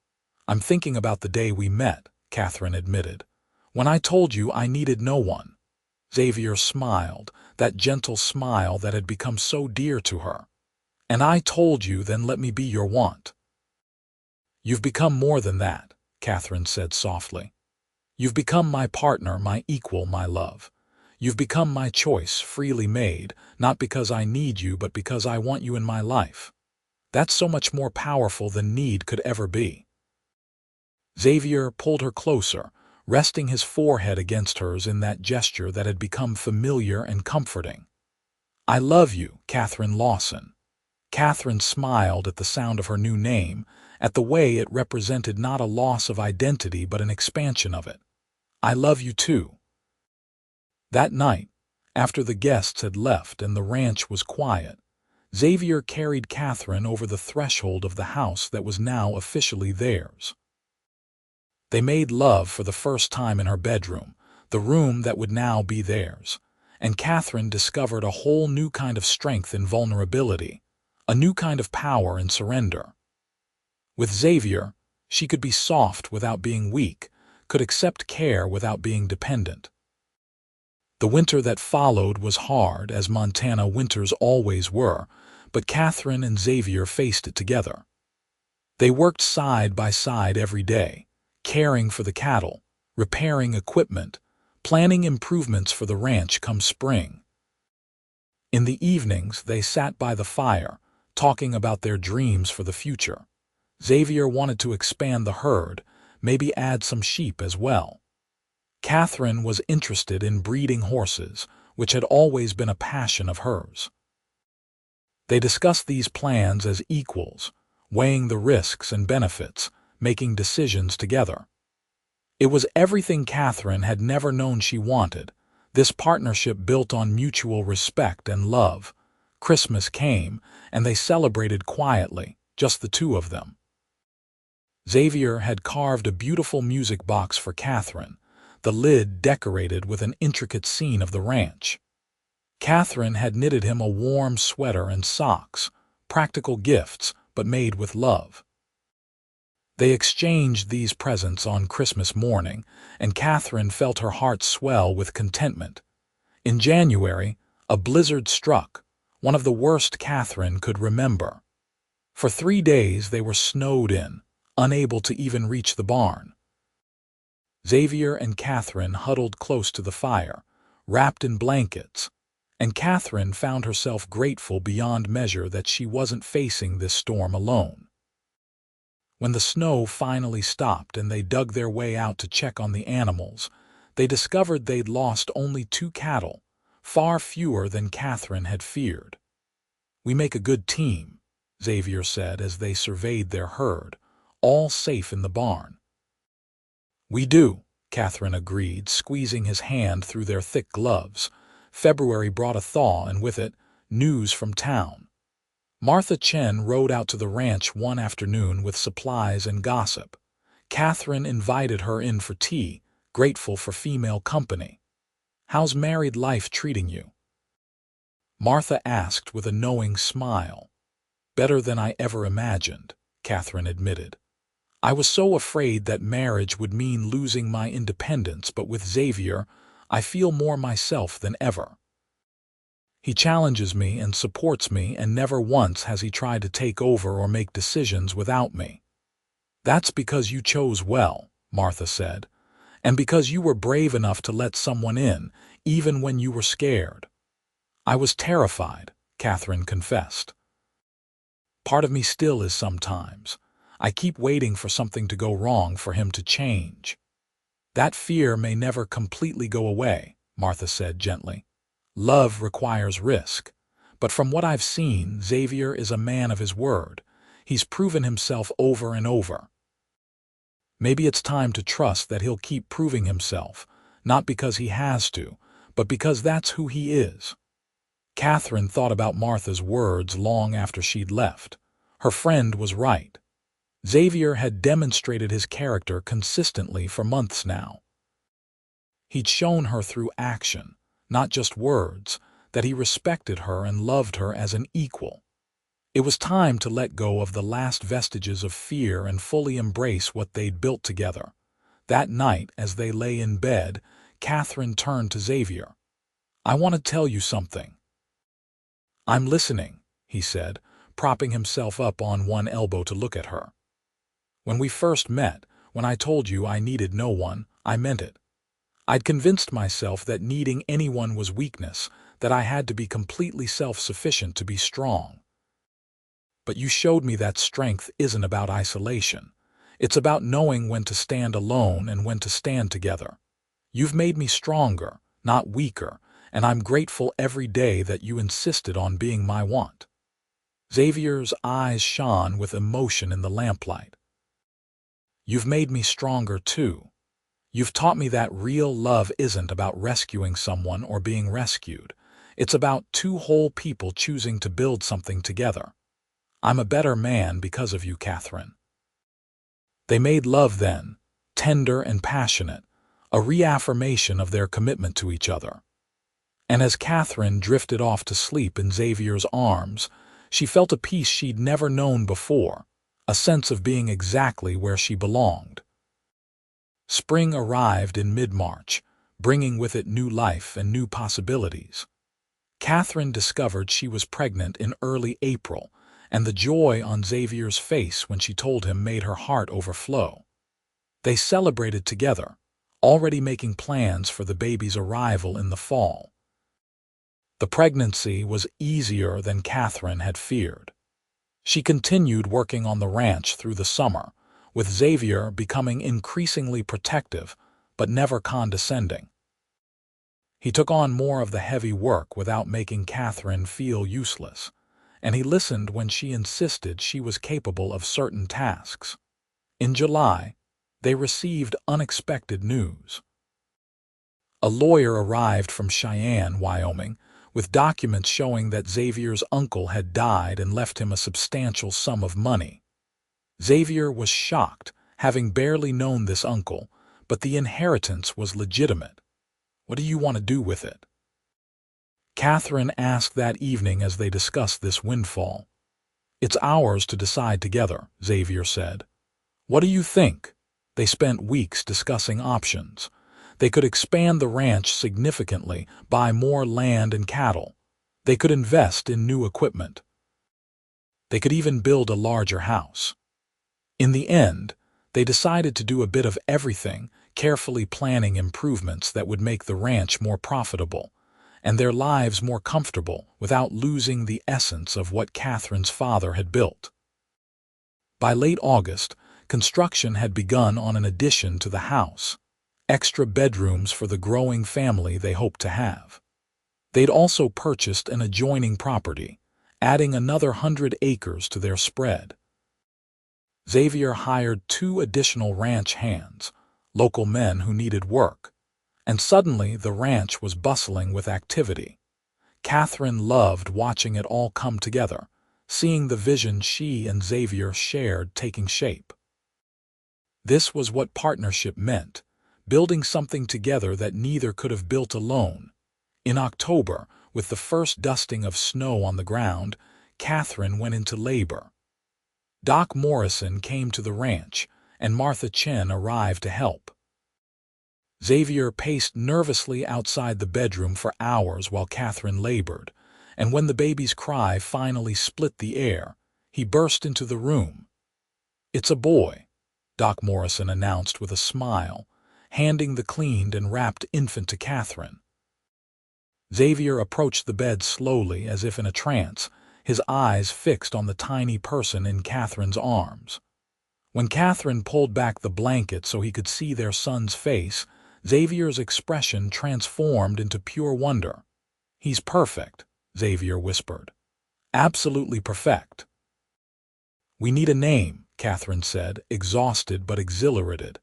"I'm thinking about the day we met," Katherine admitted. "When I told you I needed no one." Xavier smiled, that gentle smile that had become so dear to her. "And I told you, then let me be your want." "You've become more than that," Katherine said softly. "You've become my partner, my equal, my love. You've become my choice, freely made, not because I need you, but because I want you in my life. That's so much more powerful than need could ever be." Xavier pulled her closer, resting his forehead against hers in that gesture that had become familiar and comforting. "I love you, Katherine Lawson." Katherine smiled at the sound of her new name, at the way it represented not a loss of identity but an expansion of it. "I love you too." That night, after the guests had left and the ranch was quiet, Xavier carried Katherine over the threshold of the house that was now officially theirs. They made love for the first time in her bedroom, the room that would now be theirs, and Katherine discovered a whole new kind of strength in vulnerability, a new kind of power in surrender. With Xavier, she could be soft without being weak, could accept care without being dependent. The winter that followed was hard, as Montana winters always were, but Katherine and Xavier faced it together. They worked side by side every day, caring for the cattle, repairing equipment, planning improvements for the ranch come spring. In the evenings, they sat by the fire, talking about their dreams for the future. Xavier wanted to expand the herd, maybe add some sheep as well. Katherine was interested in breeding horses, which had always been a passion of hers. They discussed these plans as equals, weighing the risks and benefits, making decisions together. It was everything Katherine had never known she wanted, this partnership built on mutual respect and love. Christmas came, and they celebrated quietly, just the two of them. Xavier had carved a beautiful music box for Katherine, the lid decorated with an intricate scene of the ranch. Katherine had knitted him a warm sweater and socks, practical gifts, but made with love. They exchanged these presents on Christmas morning, and Katherine felt her heart swell with contentment. In January, a blizzard struck, one of the worst Katherine could remember. For 3 days they were snowed in, unable to even reach the barn. Xavier and Katherine huddled close to the fire, wrapped in blankets, and Katherine found herself grateful beyond measure that she wasn't facing this storm alone. When the snow finally stopped and they dug their way out to check on the animals, they discovered they'd lost only 2 cattle, far fewer than Katherine had feared. "We make a good team," Xavier said as they surveyed their herd, all safe in the barn. "We do," Katherine agreed, squeezing his hand through their thick gloves. February brought a thaw, and with it, news from town. Martha Chen rode out to the ranch one afternoon with supplies and gossip. Katherine invited her in for tea, grateful for female company. "How's married life treating you?" Martha asked with a knowing smile. "Better than I ever imagined," Katherine admitted. "I was so afraid that marriage would mean losing my independence, but with Xavier, I feel more myself than ever. He challenges me and supports me, and never once has he tried to take over or make decisions without me." "That's because you chose well," Martha said, "and because you were brave enough to let someone in, even when you were scared." "I was terrified," Katherine confessed. "Part of me still is sometimes. I keep waiting for something to go wrong for him to change." "That fear may never completely go away," Martha said gently. "Love requires risk. But from what I've seen, Xavier is a man of his word. He's proven himself over and over. Maybe it's time to trust that he'll keep proving himself, not because he has to, but because that's who he is." Katherine thought about Martha's words long after she'd left. Her friend was right. Xavier had demonstrated his character consistently for months now. He'd shown her through action, not just words, that he respected her and loved her as an equal. It was time to let go of the last vestiges of fear and fully embrace what they'd built together. That night, as they lay in bed, Katherine turned to Xavier. "I want to tell you something." "I'm listening," he said, propping himself up on one elbow to look at her. "When we first met, when I told you I needed no one, I meant it. I'd convinced myself that needing anyone was weakness, that I had to be completely self-sufficient to be strong. But you showed me that strength isn't about isolation. It's about knowing when to stand alone and when to stand together. You've made me stronger, not weaker, and I'm grateful every day that you insisted on being my want." Xavier's eyes shone with emotion in the lamplight. "You've made me stronger too. You've taught me that real love isn't about rescuing someone or being rescued. It's about two whole people choosing to build something together. I'm a better man because of you, Katherine." They made love then, tender and passionate, a reaffirmation of their commitment to each other. And as Katherine drifted off to sleep in Xavier's arms, she felt a peace she'd never known before, a sense of being exactly where she belonged. Spring arrived in mid-March, bringing with it new life and new possibilities. Katherine discovered she was pregnant in early April, and the joy on Xavier's face when she told him made her heart overflow. They celebrated together, already making plans for the baby's arrival in the fall. The pregnancy was easier than Katherine had feared. She continued working on the ranch through the summer, with Xavier becoming increasingly protective, but never condescending. He took on more of the heavy work without making Katherine feel useless, and he listened when she insisted she was capable of certain tasks. In July, they received unexpected news. A lawyer arrived from Cheyenne, Wyoming, with documents showing that Xavier's uncle had died and left him a substantial sum of money. Xavier was shocked, having barely known this uncle, but the inheritance was legitimate. "What do you want to do with it?" Katherine asked that evening as they discussed this windfall. "It's ours to decide together," Xavier said. "What do you think?" They spent weeks discussing options. They could expand the ranch significantly, buy more land and cattle. They could invest in new equipment. They could even build a larger house. In the end, they decided to do a bit of everything, carefully planning improvements that would make the ranch more profitable and their lives more comfortable without losing the essence of what Katherine's father had built. By late August, construction had begun on an addition to the house, extra bedrooms for the growing family they hoped to have. They'd also purchased an adjoining property, adding another 100 acres to their spread. Xavier hired 2 additional ranch hands, local men who needed work, and suddenly the ranch was bustling with activity. Katherine loved watching it all come together, seeing the vision she and Xavier shared taking shape. This was what partnership meant, building something together that neither could have built alone. In October, with the first dusting of snow on the ground, Katherine went into labor. Doc Morrison came to the ranch, and Martha Chen arrived to help. Xavier paced nervously outside the bedroom for hours while Katherine labored, and when the baby's cry finally split the air, he burst into the room. "It's a boy," Doc Morrison announced with a smile, handing the cleaned and wrapped infant to Katherine. Xavier approached the bed slowly as if in a trance, his eyes fixed on the tiny person in Katherine's arms. When Katherine pulled back the blanket so he could see their son's face, Xavier's expression transformed into pure wonder. "He's perfect," Xavier whispered. "Absolutely perfect." "We need a name," Katherine said, exhausted but exhilarated.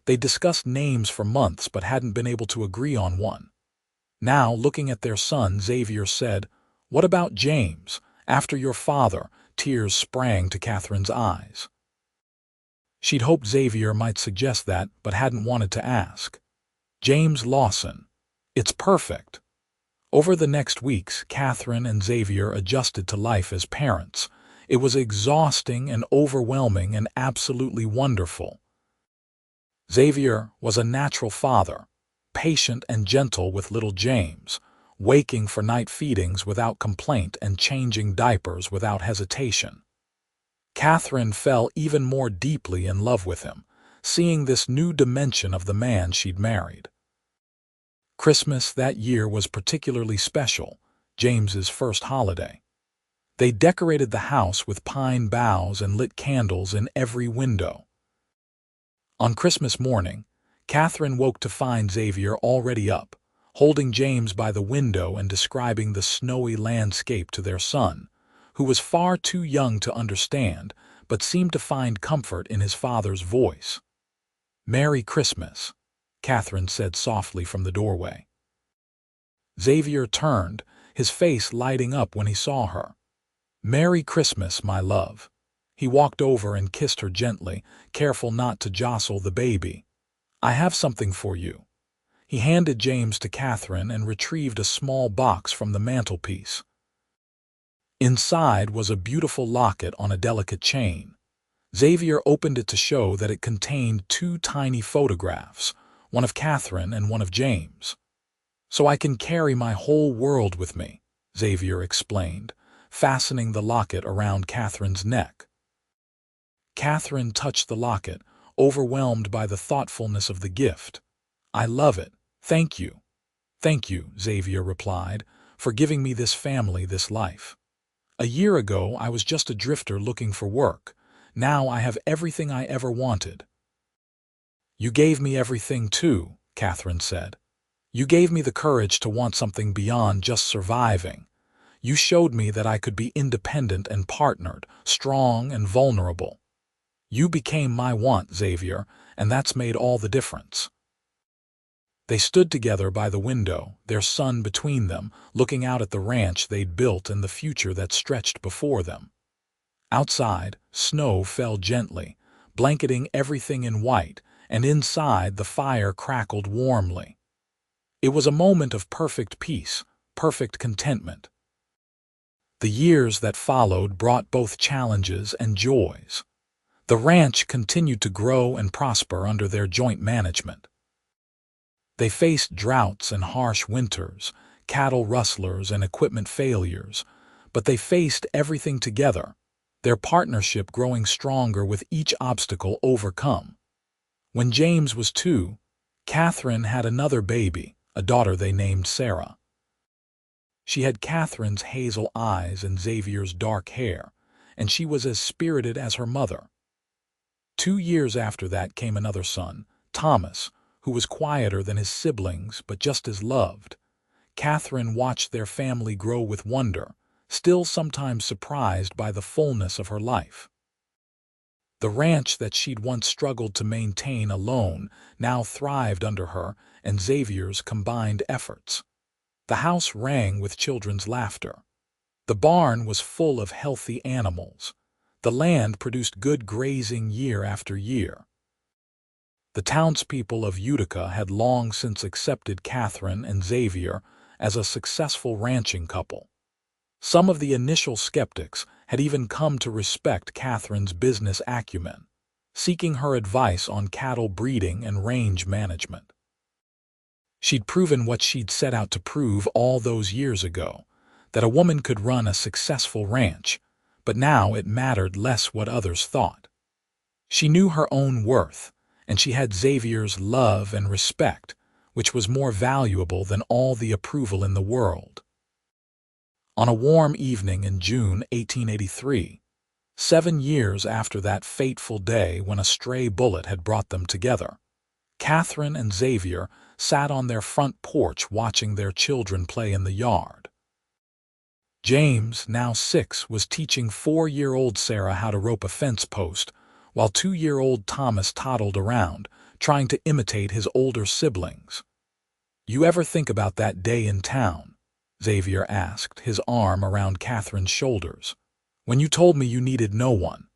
They discussed names for months but hadn't been able to agree on one. Now, looking at their son, Xavier said, "What about James? After your father?" Tears sprang to Katherine's eyes. She'd hoped Xavier might suggest that, but hadn't wanted to ask. "James Lawson. It's perfect." Over the next weeks, Katherine and Xavier adjusted to life as parents. It was exhausting and overwhelming and absolutely wonderful. Xavier was a natural father, patient and gentle with little James, waking for night feedings without complaint and changing diapers without hesitation. Katherine fell even more deeply in love with him, seeing this new dimension of the man she'd married. Christmas that year was particularly special, James's first holiday. They decorated the house with pine boughs and lit candles in every window. On Christmas morning, Katherine woke to find Xavier already up, holding James by the window and describing the snowy landscape to their son, who was far too young to understand, but seemed to find comfort in his father's voice. "Merry Christmas," Katherine said softly from the doorway. Xavier turned, his face lighting up when he saw her. "Merry Christmas, my love." He walked over and kissed her gently, careful not to jostle the baby. "I have something for you." He handed James to Katherine and retrieved a small box from the mantelpiece. Inside was a beautiful locket on a delicate chain. Xavier opened it to show that it contained two tiny photographs, one of Katherine and one of James. "So I can carry my whole world with me," Xavier explained, fastening the locket around Katherine's neck. Katherine touched the locket, overwhelmed by the thoughtfulness of the gift. "I love it. Thank you." "Thank you," Xavier replied, "for giving me this family, this life. A year ago, I was just a drifter looking for work. Now I have everything I ever wanted." "You gave me everything too," Katherine said. "You gave me the courage to want something beyond just surviving. You showed me that I could be independent and partnered, strong and vulnerable. You became my want, Xavier, and that's made all the difference." They stood together by the window, their son between them, looking out at the ranch they'd built and the future that stretched before them. Outside, snow fell gently, blanketing everything in white, and inside the fire crackled warmly. It was a moment of perfect peace, perfect contentment. The years that followed brought both challenges and joys. The ranch continued to grow and prosper under their joint management. They faced droughts and harsh winters, cattle rustlers and equipment failures, but they faced everything together, their partnership growing stronger with each obstacle overcome. When James was 2, Katherine had another baby, a daughter they named Sarah. She had Katherine's hazel eyes and Xavier's dark hair, and she was as spirited as her mother. 2 years after that came another son, Thomas, who was quieter than his siblings but just as loved. Katherine watched their family grow with wonder, still sometimes surprised by the fullness of her life. The ranch that she'd once struggled to maintain alone now thrived under her and Xavier's combined efforts. The house rang with children's laughter. The barn was full of healthy animals. The land produced good grazing year after year. The townspeople of Utica had long since accepted Katherine and Xavier as a successful ranching couple. Some of the initial skeptics had even come to respect Katherine's business acumen, seeking her advice on cattle breeding and range management. She'd proven what she'd set out to prove all those years ago, that a woman could run a successful ranch, but now it mattered less what others thought. She knew her own worth, and she had Xavier's love and respect, which was more valuable than all the approval in the world. On a warm evening in June 1883, 7 years after that fateful day when a stray bullet had brought them together, Katherine and Xavier sat on their front porch watching their children play in the yard. James, now 6, was teaching 4-year-old Sarah how to rope a fence post, while 2-year-old Thomas toddled around, trying to imitate his older siblings. "You ever think about that day in town?" Xavier asked, his arm around Katherine's shoulders. "When you told me you needed no one."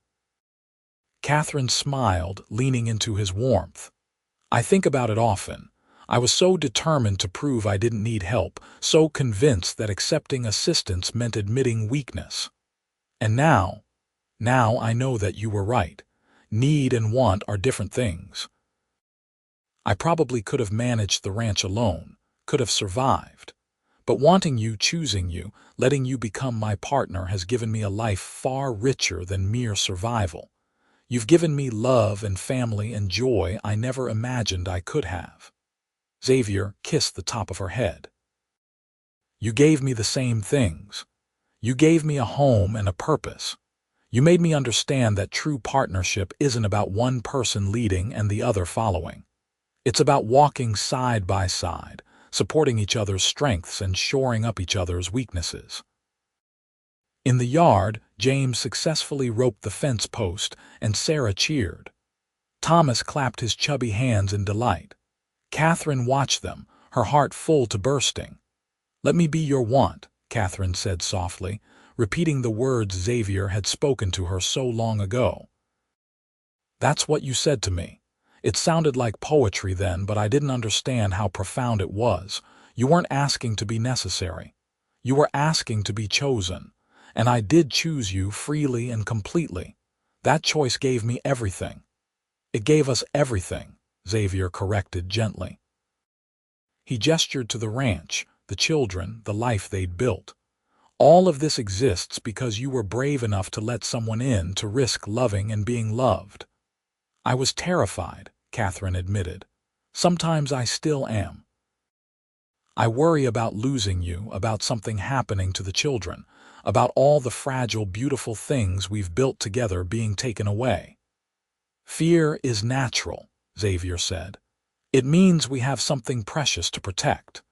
Katherine smiled, leaning into his warmth. "I think about it often. I was so determined to prove I didn't need help, so convinced that accepting assistance meant admitting weakness. And now I know that you were right. Need and want are different things. I probably could have managed the ranch alone, could have survived. But wanting you, choosing you, letting you become my partner has given me a life far richer than mere survival. You've given me love and family and joy I never imagined I could have." Xavier kissed the top of her head. "You gave me the same things. You gave me a home and a purpose. You made me understand that true partnership isn't about one person leading and the other following. It's about walking side by side, supporting each other's strengths and shoring up each other's weaknesses. In the yard, James successfully roped the fence post, and Sarah cheered. Thomas clapped his chubby hands in delight. Katherine watched them, her heart full to bursting. "Let me be your want," Katherine said softly, repeating the words Xavier had spoken to her so long ago. "That's what you said to me. It sounded like poetry then, but I didn't understand how profound it was. You weren't asking to be necessary. You were asking to be chosen. And I did choose you freely and completely. That choice gave me everything." "It gave us everything," Xavier corrected gently. He gestured to the ranch, the children, the life they'd built. "All of this exists because you were brave enough to let someone in, to risk loving and being loved." "I was terrified," Katherine admitted. "Sometimes I still am. I worry about losing you, about something happening to the children, about all the fragile, beautiful things we've built together being taken away." "Fear is natural," Xavier said. "It means we have something precious to protect.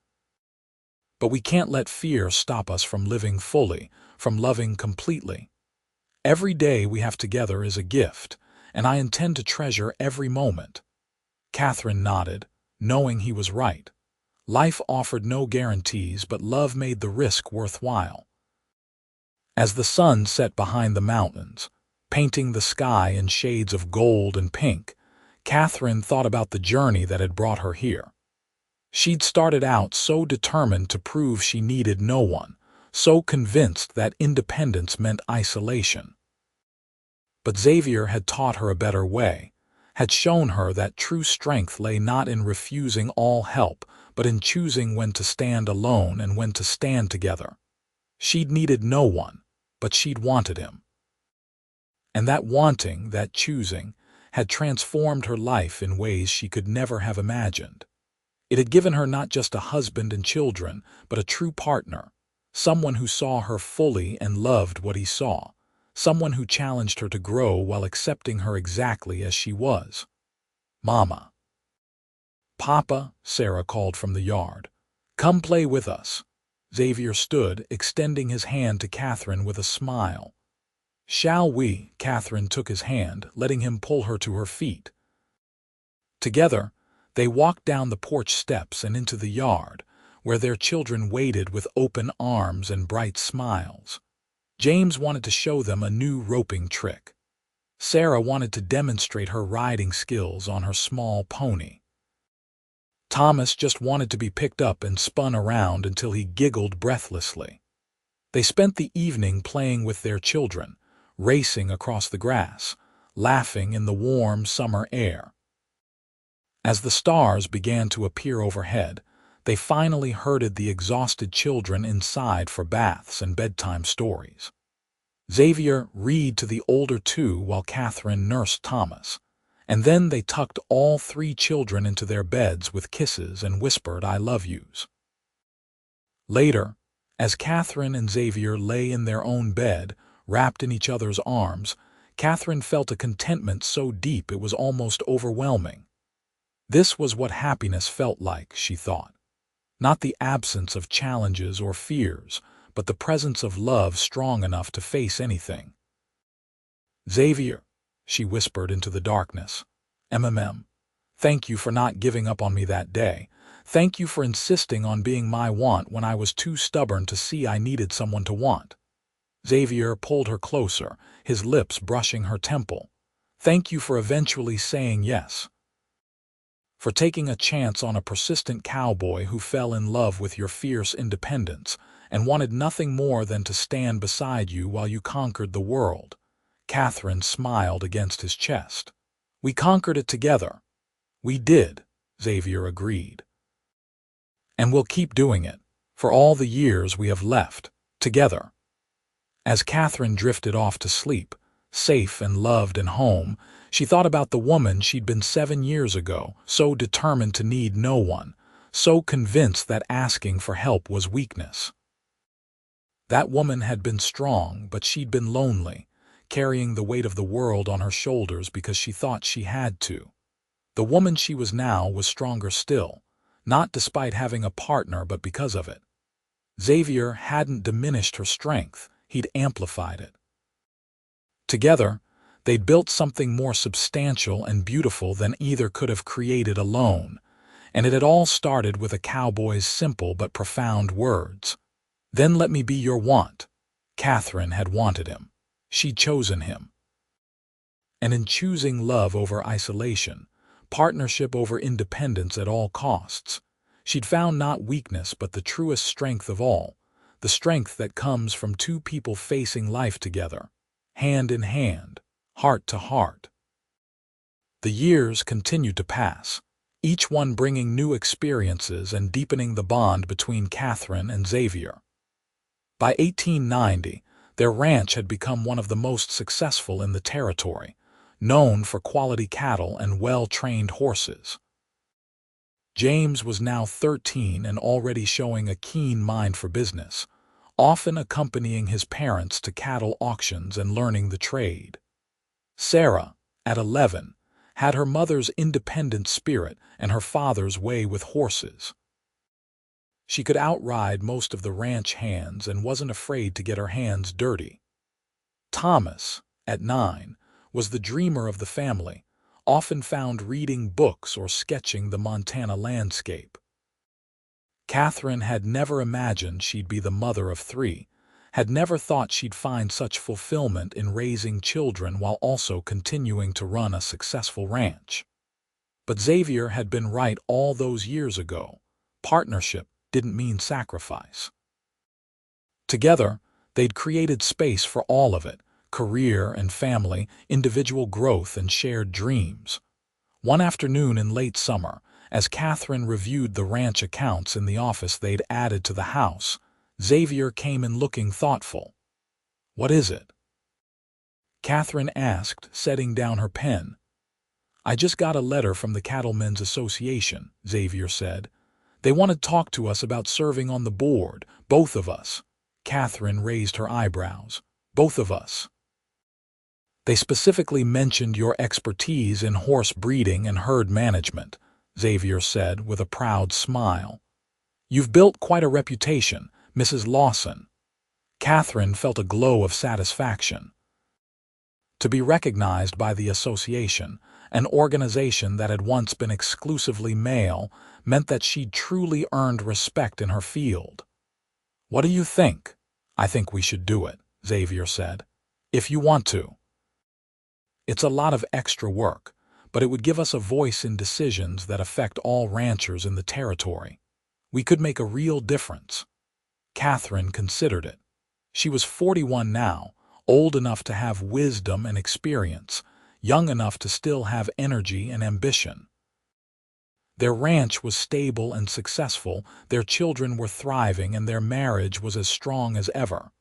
But we can't let fear stop us from living fully, from loving completely. Every day we have together is a gift, and I intend to treasure every moment." Katherine nodded, knowing he was right. Life offered no guarantees, but love made the risk worthwhile. As the sun set behind the mountains, painting the sky in shades of gold and pink, Katherine thought about the journey that had brought her here. She'd started out so determined to prove she needed no one, so convinced that independence meant isolation. But Xavier had taught her a better way, had shown her that true strength lay not in refusing all help, but in choosing when to stand alone and when to stand together. She'd needed no one, but she'd wanted him. And that wanting, that choosing, had transformed her life in ways she could never have imagined. It had given her not just a husband and children, but a true partner, someone who saw her fully and loved what he saw, someone who challenged her to grow while accepting her exactly as she was. "Mama." "Papa," Sarah called from the yard. "Come play with us." Xavier stood, extending his hand to Katherine with a smile. "Shall we?" Katherine took his hand, letting him pull her to her feet. Together, they walked down the porch steps and into the yard, where their children waited with open arms and bright smiles. James wanted to show them a new roping trick. Sarah wanted to demonstrate her riding skills on her small pony. Thomas just wanted to be picked up and spun around until he giggled breathlessly. They spent the evening playing with their children, racing across the grass, laughing in the warm summer air. As the stars began to appear overhead, they finally herded the exhausted children inside for baths and bedtime stories. Xavier read to the older two while Katherine nursed Thomas, and then they tucked all three children into their beds with kisses and whispered "I love yous." Later, as Katherine and Xavier lay in their own bed, wrapped in each other's arms, Katherine felt a contentment so deep it was almost overwhelming. This was what happiness felt like, she thought. Not the absence of challenges or fears, but the presence of love strong enough to face anything. "Xavier," she whispered into the darkness. Thank you for not giving up on me that day. Thank you for insisting on being my want when I was too stubborn to see I needed someone to want." Xavier pulled her closer, his lips brushing her temple. "Thank you for eventually saying yes. For taking a chance on a persistent cowboy who fell in love with your fierce independence and wanted nothing more than to stand beside you while you conquered the world." Katherine smiled against his chest. "We conquered it together." "We did," Xavier agreed. "And we'll keep doing it, for all the years we have left, together." As Katherine drifted off to sleep, safe and loved and home, she thought about the woman she'd been 7 years ago, so determined to need no one, so convinced that asking for help was weakness. That woman had been strong, but she'd been lonely, carrying the weight of the world on her shoulders because she thought she had to. The woman she was now was stronger still, not despite having a partner but because of it. Xavier hadn't diminished her strength, he'd amplified it. Together, they'd built something more substantial and beautiful than either could have created alone, and it had all started with a cowboy's simple but profound words. "Then let me be your want." Katherine had wanted him. She'd chosen him. And in choosing love over isolation, partnership over independence at all costs, she'd found not weakness but the truest strength of all, the strength that comes from two people facing life together, hand in hand, heart to heart. The years continued to pass, each one bringing new experiences and deepening the bond between Katherine and Xavier. By 1890, their ranch had become one of the most successful in the territory, known for quality cattle and well-trained horses. James was now 13 and already showing a keen mind for business, often accompanying his parents to cattle auctions and learning the trade. Sarah, at 11, had her mother's independent spirit and her father's way with horses. She could outride most of the ranch hands and wasn't afraid to get her hands dirty. Thomas, at 9, was the dreamer of the family, often found reading books or sketching the Montana landscape. Katherine had never imagined she'd be the mother of 3, had never thought she'd find such fulfillment in raising children while also continuing to run a successful ranch. But Xavier had been right all those years ago. Partnership didn't mean sacrifice. Together, they'd created space for all of it: career and family, individual growth and shared dreams. One afternoon in late summer, as Katherine reviewed the ranch accounts in the office they'd added to the house, Xavier came in looking thoughtful. "What is it?" Katherine asked, setting down her pen. "I just got a letter from the Cattlemen's Association," Xavier said. "They want to talk to us about serving on the board, both of us." Katherine raised her eyebrows. "Both of us?" "They specifically mentioned your expertise in horse breeding and herd management," Xavier said with a proud smile. "You've built quite a reputation, Mrs. Lawson." Katherine felt a glow of satisfaction. To be recognized by the association, an organization that had once been exclusively male, meant that she'd truly earned respect in her field. "What do you think?" "I think we should do it," Xavier said. "If you want to." "It's a lot of extra work, but it would give us a voice in decisions that affect all ranchers in the territory. We could make a real difference." Katherine considered it. She was 41 now, old enough to have wisdom and experience, young enough to still have energy and ambition. Their ranch was stable and successful, their children were thriving, and their marriage was as strong as ever.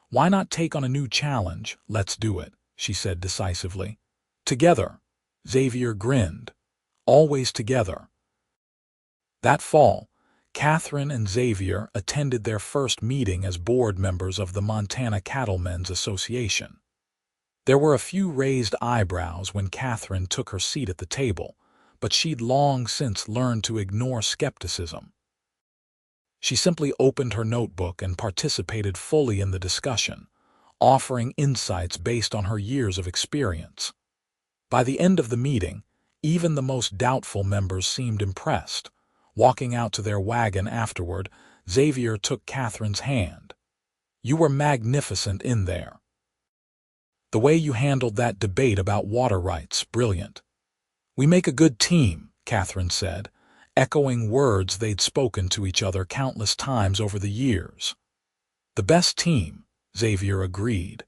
"Why not take on a new challenge? Let's do it," she said decisively. "Together." Xavier grinned. "Always together." That fall, Katherine and Xavier attended their first meeting as board members of the Montana Cattlemen's Association. There were a few raised eyebrows when Katherine took her seat at the table, but she'd long since learned to ignore skepticism. She simply opened her notebook and participated fully in the discussion, offering insights based on her years of experience. By the end of the meeting, even the most doubtful members seemed impressed. Walking out to their wagon afterward, Xavier took Katherine's hand. "You were magnificent in there. The way you handled that debate about water rights, brilliant." "We make a good team," Katherine said, echoing words they'd spoken to each other countless times over the years. "The best team," Xavier agreed.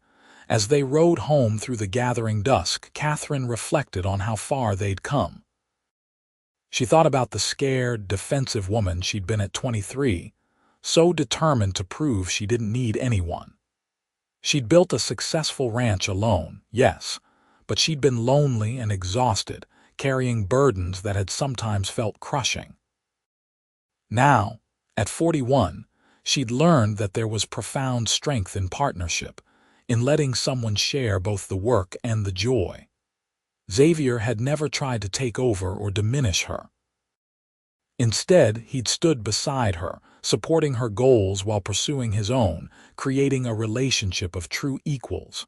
As they rode home through the gathering dusk, Katherine reflected on how far they'd come. She thought about the scared, defensive woman she'd been at 23, so determined to prove she didn't need anyone. She'd built a successful ranch alone, yes, but she'd been lonely and exhausted, carrying burdens that had sometimes felt crushing. Now, at 41, she'd learned that there was profound strength in partnership, in letting someone share both the work and the joy. Xavier had never tried to take over or diminish her. Instead, he'd stood beside her, supporting her goals while pursuing his own, creating a relationship of true equals.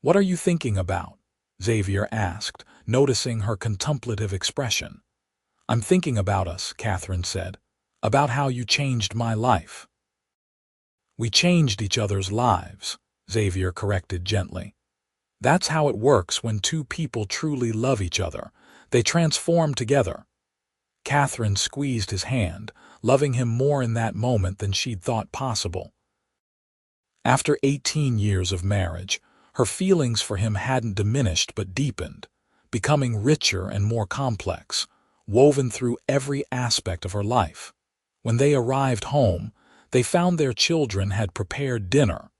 "What are you thinking about?" Xavier asked, noticing her contemplative expression. "I'm thinking about us," Katherine said. "About how you changed my life." "We changed each other's lives," Xavier corrected gently. "That's how it works when two people truly love each other. They transform together." Katherine squeezed his hand, loving him more in that moment than she'd thought possible. After 18 years of marriage, her feelings for him hadn't diminished but deepened, becoming richer and more complex, woven through every aspect of her life. When they arrived home, they found their children had prepared dinner,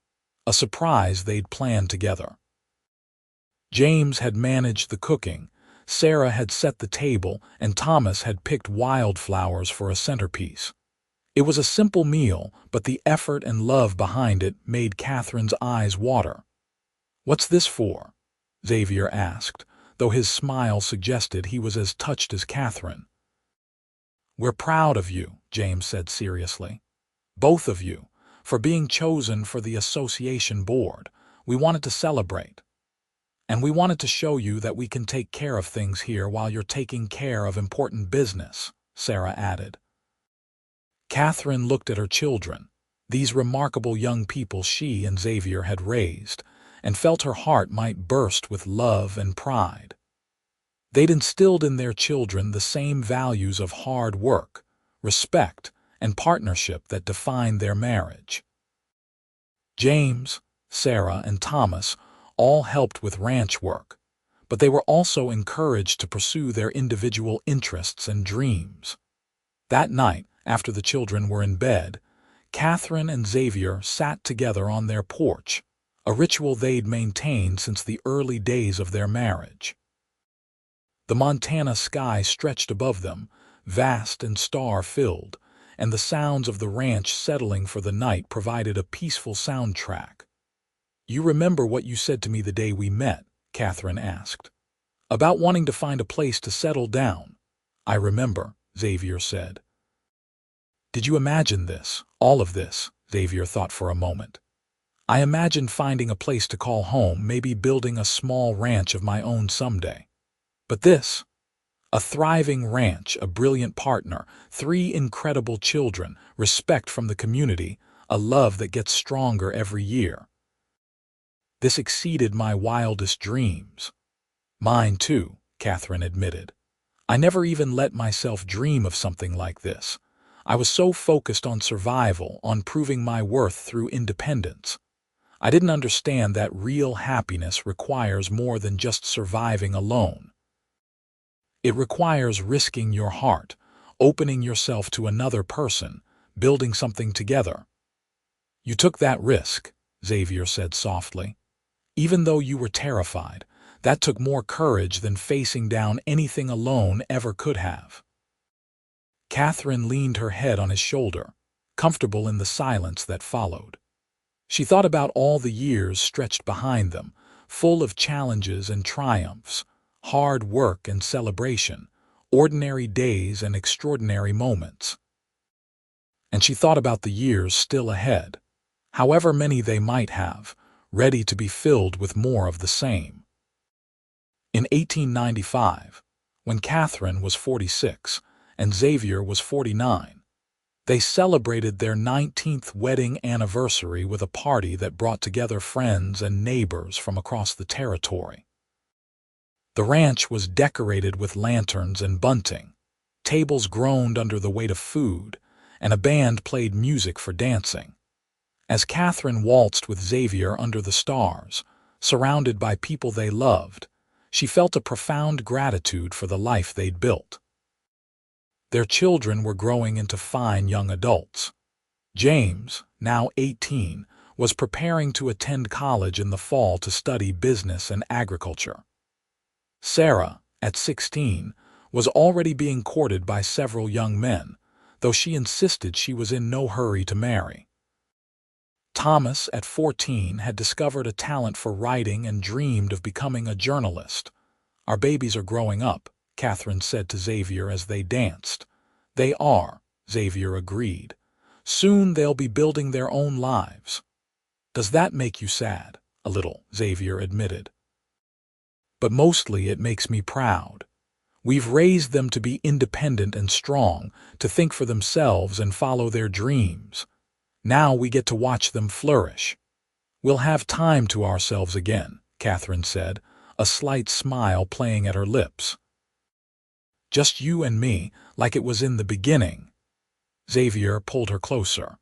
a surprise they'd planned together. James had managed the cooking, Sarah had set the table, and Thomas had picked wildflowers for a centerpiece. It was a simple meal, but the effort and love behind it made Katherine's eyes water. "What's this for?" Xavier asked, though his smile suggested he was as touched as Katherine. "We're proud of you," James said seriously. "Both of you, for being chosen for the association board. We wanted to celebrate. And we wanted to show you that we can take care of things here while you're taking care of important business," Sarah added. Katherine looked at her children, these remarkable young people she and Xavier had raised, and felt her heart might burst with love and pride. They'd instilled in their children the same values of hard work, respect, and partnership that defined their marriage. James, Sarah, and Thomas all helped with ranch work, but they were also encouraged to pursue their individual interests and dreams. That night, after the children were in bed, Katherine and Xavier sat together on their porch, a ritual they'd maintained since the early days of their marriage. The Montana sky stretched above them, vast and star-filled, and the sounds of the ranch settling for the night provided a peaceful soundtrack. "You remember what you said to me the day we met?" Katherine asked. "About wanting to find a place to settle down." "I remember," Xavier said. "Did you imagine this, all of this?" Xavier thought for a moment. "I imagined finding a place to call home, maybe building a small ranch of my own someday. But this? A thriving ranch, a brilliant partner, 3 incredible children, respect from the community, a love that gets stronger every year. This exceeded my wildest dreams." "Mine too," Katherine admitted. "I never even let myself dream of something like this. I was so focused on survival, on proving my worth through independence. I didn't understand that real happiness requires more than just surviving alone. It requires risking your heart, opening yourself to another person, building something together." "You took that risk," Xavier said softly. "Even though you were terrified, that took more courage than facing down anything alone ever could have." Katherine leaned her head on his shoulder, comfortable in the silence that followed. She thought about all the years stretched behind them, full of challenges and triumphs, hard work and celebration, ordinary days and extraordinary moments. And she thought about the years still ahead, however many they might have, ready to be filled with more of the same. In 1895, when Katherine was 46 and Xavier was 49, they celebrated their 19th wedding anniversary with a party that brought together friends and neighbors from across the territory. The ranch was decorated with lanterns and bunting, tables groaned under the weight of food, and a band played music for dancing. As Katherine waltzed with Xavier under the stars, surrounded by people they loved, she felt a profound gratitude for the life they'd built. Their children were growing into fine young adults. James, now 18, was preparing to attend college in the fall to study business and agriculture. Sarah, at 16, was already being courted by several young men, though she insisted she was in no hurry to marry. Thomas, at 14, had discovered a talent for writing and dreamed of becoming a journalist. "Our babies are growing up," Katherine said to Xavier as they danced. "They are," Xavier agreed. "Soon they'll be building their own lives." "Does that make you sad?" "A little," Xavier admitted. "But mostly it makes me proud. We've raised them to be independent and strong, to think for themselves and follow their dreams. Now we get to watch them flourish." "We'll have time to ourselves again," Katherine said, a slight smile playing at her lips. "Just you and me, like it was in the beginning." Xavier pulled her closer.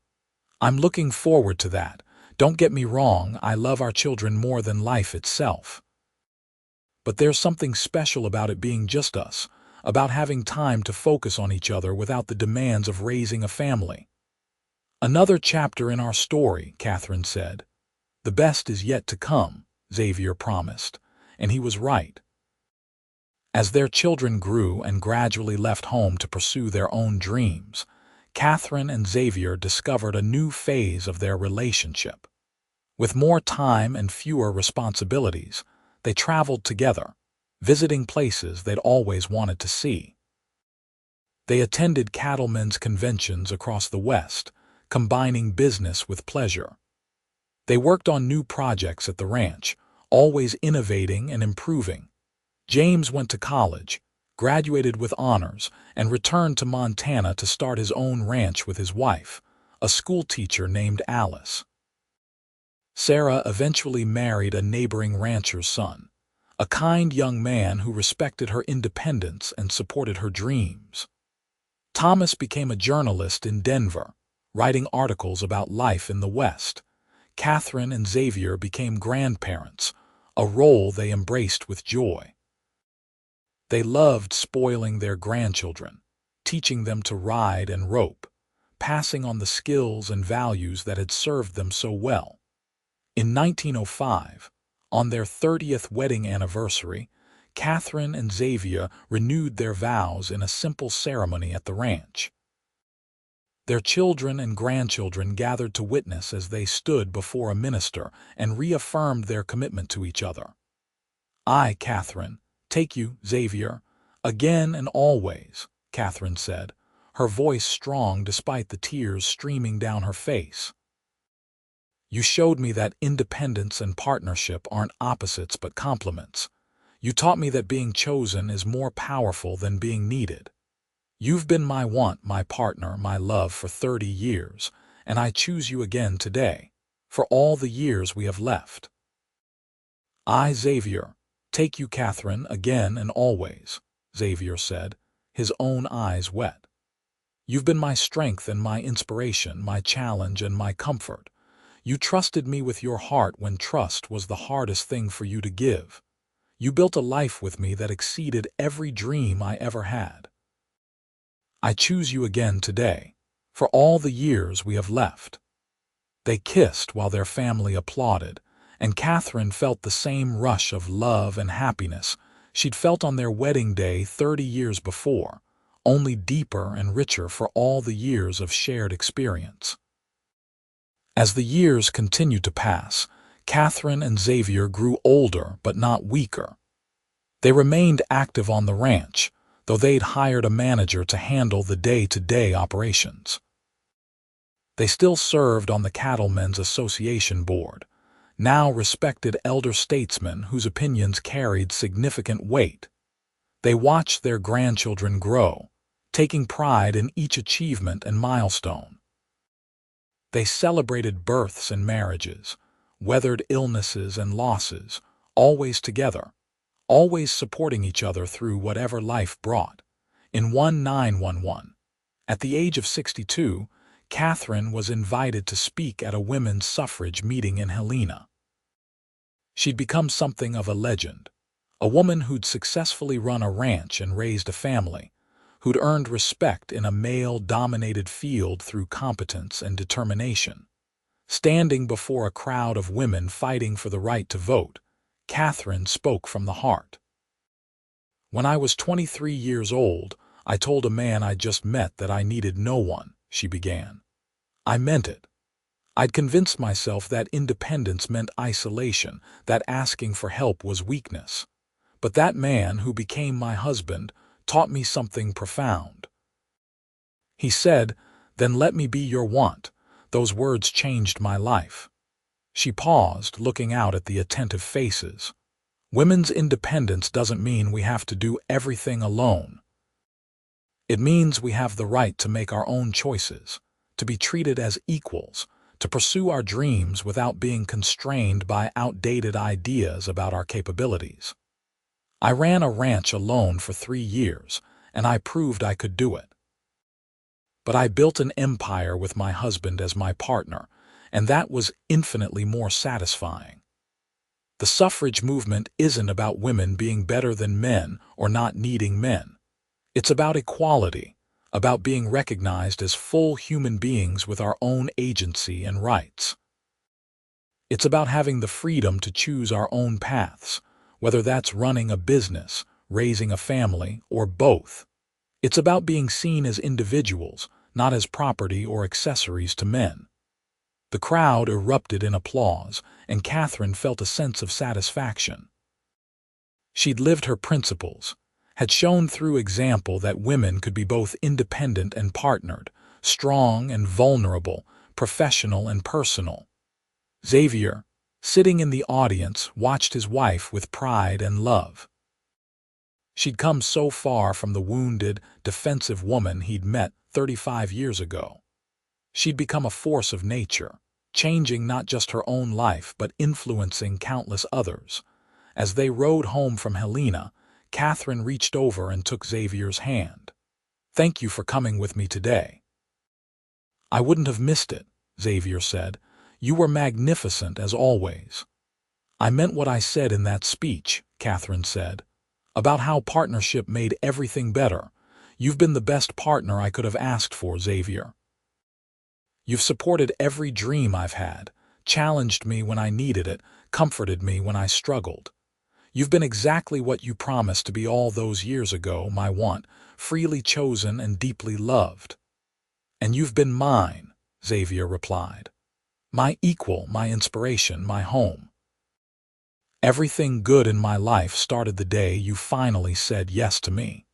"I'm looking forward to that. Don't get me wrong, I love our children more than life itself. But there's something special about it being just us, about having time to focus on each other without the demands of raising a family." "Another chapter in our story," Katherine said. "The best is yet to come," Xavier promised, and he was right. As their children grew and gradually left home to pursue their own dreams, Katherine and Xavier discovered a new phase of their relationship. With more time and fewer responsibilities, they traveled together, visiting places they'd always wanted to see. They attended cattlemen's conventions across the West, combining business with pleasure. They worked on new projects at the ranch, always innovating and improving. James went to college, graduated with honors, and returned to Montana to start his own ranch with his wife, a schoolteacher named Alice. Sarah eventually married a neighboring rancher's son, a kind young man who respected her independence and supported her dreams. Thomas became a journalist in Denver, writing articles about life in the West. Katherine and Xavier became grandparents, a role they embraced with joy. They loved spoiling their grandchildren, teaching them to ride and rope, passing on the skills and values that had served them so well. In 1905, on their 30th wedding anniversary, Katherine and Xavier renewed their vows in a simple ceremony at the ranch. Their children and grandchildren gathered to witness as they stood before a minister and reaffirmed their commitment to each other. "I, Katherine, take you, Xavier, again and always," Katherine said, her voice strong despite the tears streaming down her face. "You showed me that independence and partnership aren't opposites but complements. You taught me that being chosen is more powerful than being needed. You've been my want, my partner, my love for 30 years, and I choose you again today, for all the years we have left." "I, Xavier, take you, Katherine, again and always," Xavier said, his own eyes wet. "You've been my strength and my inspiration, my challenge and my comfort. You trusted me with your heart when trust was the hardest thing for you to give. You built a life with me that exceeded every dream I ever had. I choose you again today, for all the years we have left." They kissed while their family applauded, and Katherine felt the same rush of love and happiness she'd felt on their wedding day 30 years before, only deeper and richer for all the years of shared experience. As the years continued to pass, Katherine and Xavier grew older but not weaker. They remained active on the ranch, though they'd hired a manager to handle the day-to-day operations. They still served on the Cattlemen's Association board, now respected elder statesmen whose opinions carried significant weight. They watched their grandchildren grow, taking pride in each achievement and milestone. They celebrated births and marriages, weathered illnesses and losses, always together, always supporting each other through whatever life brought. In 1911, at the age of 62, Katherine was invited to speak at a women's suffrage meeting in Helena. She'd become something of a legend, a woman who'd successfully run a ranch and raised a family, who'd earned respect in a male-dominated field through competence and determination. Standing before a crowd of women fighting for the right to vote, Katherine spoke from the heart. "When I was 23 years old, I told a man I just met that I needed no one," she began. "I meant it. I'd convinced myself that independence meant isolation, that asking for help was weakness. But that man who became my husband taught me something profound. He said, "Then let me be your want." Those words changed my life. She paused, looking out at the attentive faces. Women's independence doesn't mean we have to do everything alone. It means we have the right to make our own choices, to be treated as equals, to pursue our dreams without being constrained by outdated ideas about our capabilities. I ran a ranch alone for 3 years, and I proved I could do it. But I built an empire with my husband as my partner, and that was infinitely more satisfying. The suffrage movement isn't about women being better than men or not needing men. It's about equality, about being recognized as full human beings with our own agency and rights. It's about having the freedom to choose our own paths, whether that's running a business, raising a family, or both. It's about being seen as individuals, not as property or accessories to men. The crowd erupted in applause, and Katherine felt a sense of satisfaction. She'd lived her principles, had shown through example that women could be both independent and partnered, strong and vulnerable, professional and personal. Xavier, sitting in the audience, watched his wife with pride and love. She'd come so far from the wounded, defensive woman he'd met 35 years ago. She'd become a force of nature, changing not just her own life but influencing countless others. As they rode home from Helena, Katherine reached over and took Xavier's hand. "Thank you for coming with me today." "I wouldn't have missed it," Xavier said. "You were magnificent as always." "I meant what I said in that speech," Katherine said, "about how partnership made everything better. You've been the best partner I could have asked for, Xavier. You've supported every dream I've had, challenged me when I needed it, comforted me when I struggled. You've been exactly what you promised to be all those years ago, my want, freely chosen and deeply loved." "And you've been mine," Xavier replied. "My equal, my inspiration, my home. Everything good in my life started the day you finally said yes to me."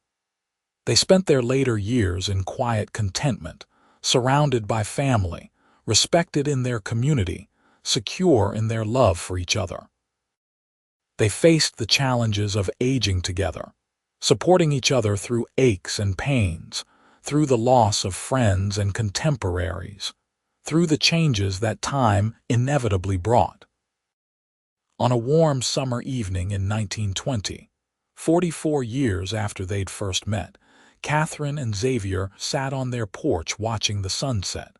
They spent their later years in quiet contentment, surrounded by family, respected in their community, secure in their love for each other. They faced the challenges of aging together, supporting each other through aches and pains, through the loss of friends and contemporaries, through the changes that time inevitably brought. On a warm summer evening in 1920, 44 years after they'd first met, Katherine and Xavier sat on their porch watching the sunset.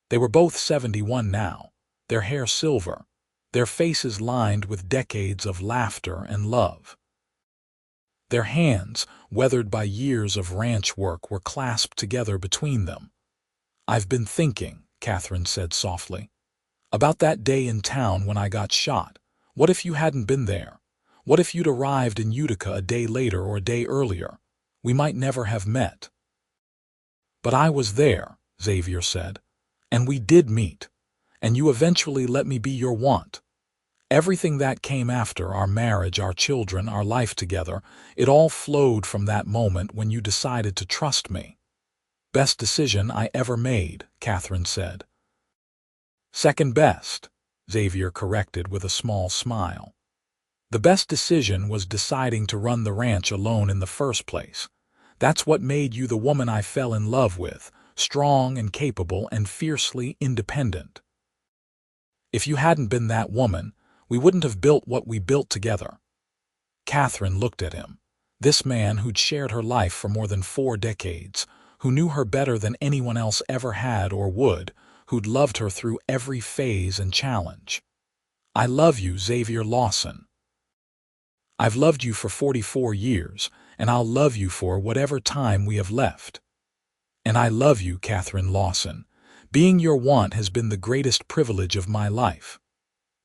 They were both 71 now, their hair silver, their faces lined with decades of laughter and love. Their hands, weathered by years of ranch work, were clasped together between them. "I've been thinking," Katherine said softly, "about that day in town when I got shot. What if you hadn't been there? What if you'd arrived in Utica a day later or a day earlier? We might never have met." "But I was there," Xavier said, "and we did meet, and you eventually let me be your want. Everything that came after, our marriage, our children, our life together, it all flowed from that moment when you decided to trust me." "Best decision I ever made," Katherine said. "Second best," Xavier corrected with a small smile. "The best decision was deciding to run the ranch alone in the first place. That's what made you the woman I fell in love with, strong and capable and fiercely independent. If you hadn't been that woman, we wouldn't have built what we built together." Katherine looked at him, this man who'd shared her life for more than 4 decades, who knew her better than anyone else ever had or would, who'd loved her through every phase and challenge. "I love you, Xavier Lawson. I've loved you for 44 years, and I'll love you for whatever time we have left. And I love you, Katherine Lawson. Being your want has been the greatest privilege of my life."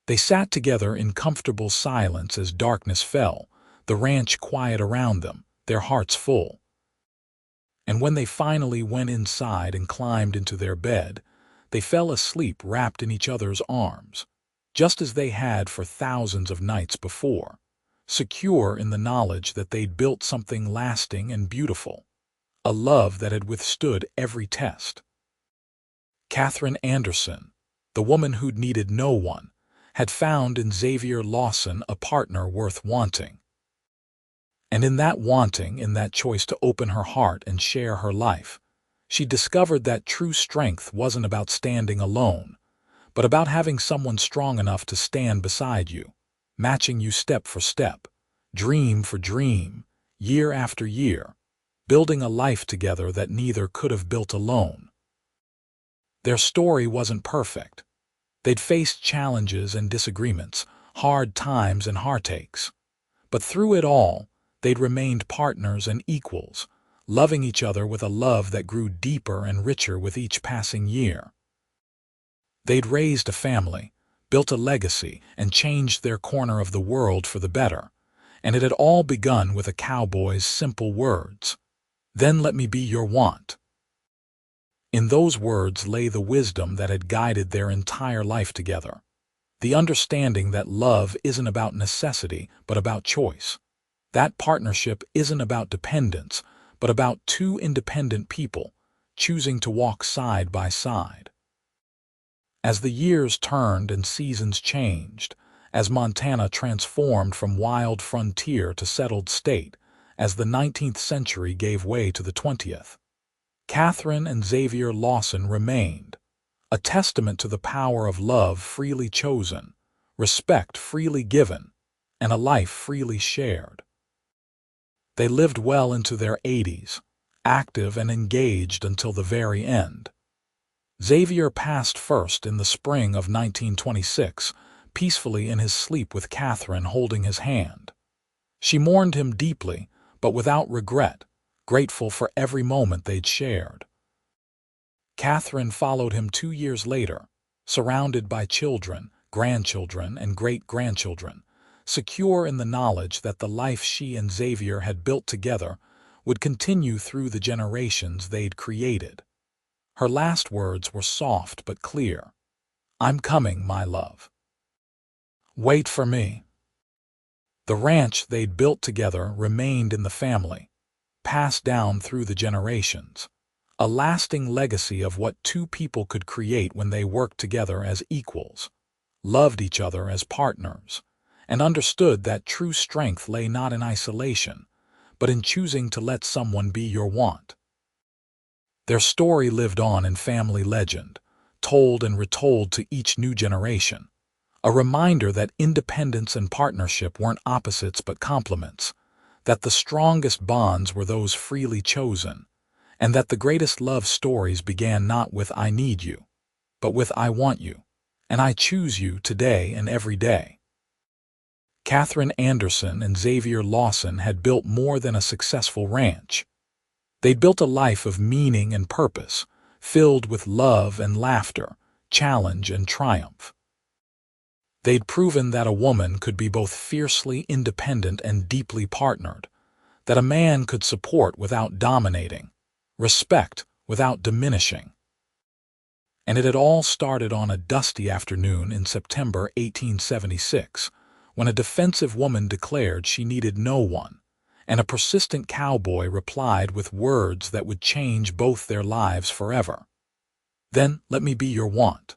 They sat together in comfortable silence as darkness fell, the ranch quiet around them, their hearts full. And when they finally went inside and climbed into their bed, They fell asleep wrapped in each other's arms, just as they had for thousands of nights before, secure in the knowledge that they'd built something lasting and beautiful, a love that had withstood every test. Katherine Anderson, the woman who'd needed no one, had found in Xavier Lawson a partner worth wanting. And in that wanting, in that choice to open her heart and share her life, she discovered that true strength wasn't about standing alone, but about having someone strong enough to stand beside you, matching you step for step, dream for dream, year after year, building a life together that neither could have built alone. Their story wasn't perfect. They'd faced challenges and disagreements, hard times and heartaches. But through it all, they'd remained partners and equals, loving each other with a love that grew deeper and richer with each passing year. They'd raised a family, built a legacy, and changed their corner of the world for the better, and it had all begun with a cowboy's simple words, "Then let me be your want." In those words lay the wisdom that had guided their entire life together, the understanding that love isn't about necessity but about choice. That partnership isn't about dependence, but about two independent people choosing to walk side by side. As the years turned and seasons changed, as Montana transformed from wild frontier to settled state, as the 19th century gave way to the 20th, Katherine and Xavier Lawson remained, a testament to the power of love freely chosen, respect freely given, and a life freely shared. They lived well into their 80s, active and engaged until the very end. Xavier passed first in the spring of 1926, peacefully in his sleep with Katherine holding his hand. She mourned him deeply, but without regret, grateful for every moment they'd shared. Katherine followed him 2 years later, surrounded by children, grandchildren, and great-grandchildren, secure in the knowledge that the life she and Xavier had built together would continue through the generations they'd created. Her last words were soft but clear. "I'm coming, my love. Wait for me." The ranch they'd built together remained in the family, passed down through the generations, a lasting legacy of what two people could create when they worked together as equals, loved each other as partners, and understood that true strength lay not in isolation, but in choosing to let someone be your want. Their story lived on in family legend, told and retold to each new generation, a reminder that independence and partnership weren't opposites but complements, that the strongest bonds were those freely chosen, and that the greatest love stories began not with "I need you," but with "I want you," and "I choose you today and every day." Katherine Anderson and Xavier Lawson had built more than a successful ranch. They'd built a life of meaning and purpose, filled with love and laughter, challenge and triumph. They'd proven that a woman could be both fiercely independent and deeply partnered, that a man could support without dominating, respect without diminishing. And it had all started on a dusty afternoon in September 1876, when a defensive woman declared she needed no one, and a persistent cowboy replied with words that would change both their lives forever. "Then let me be your want."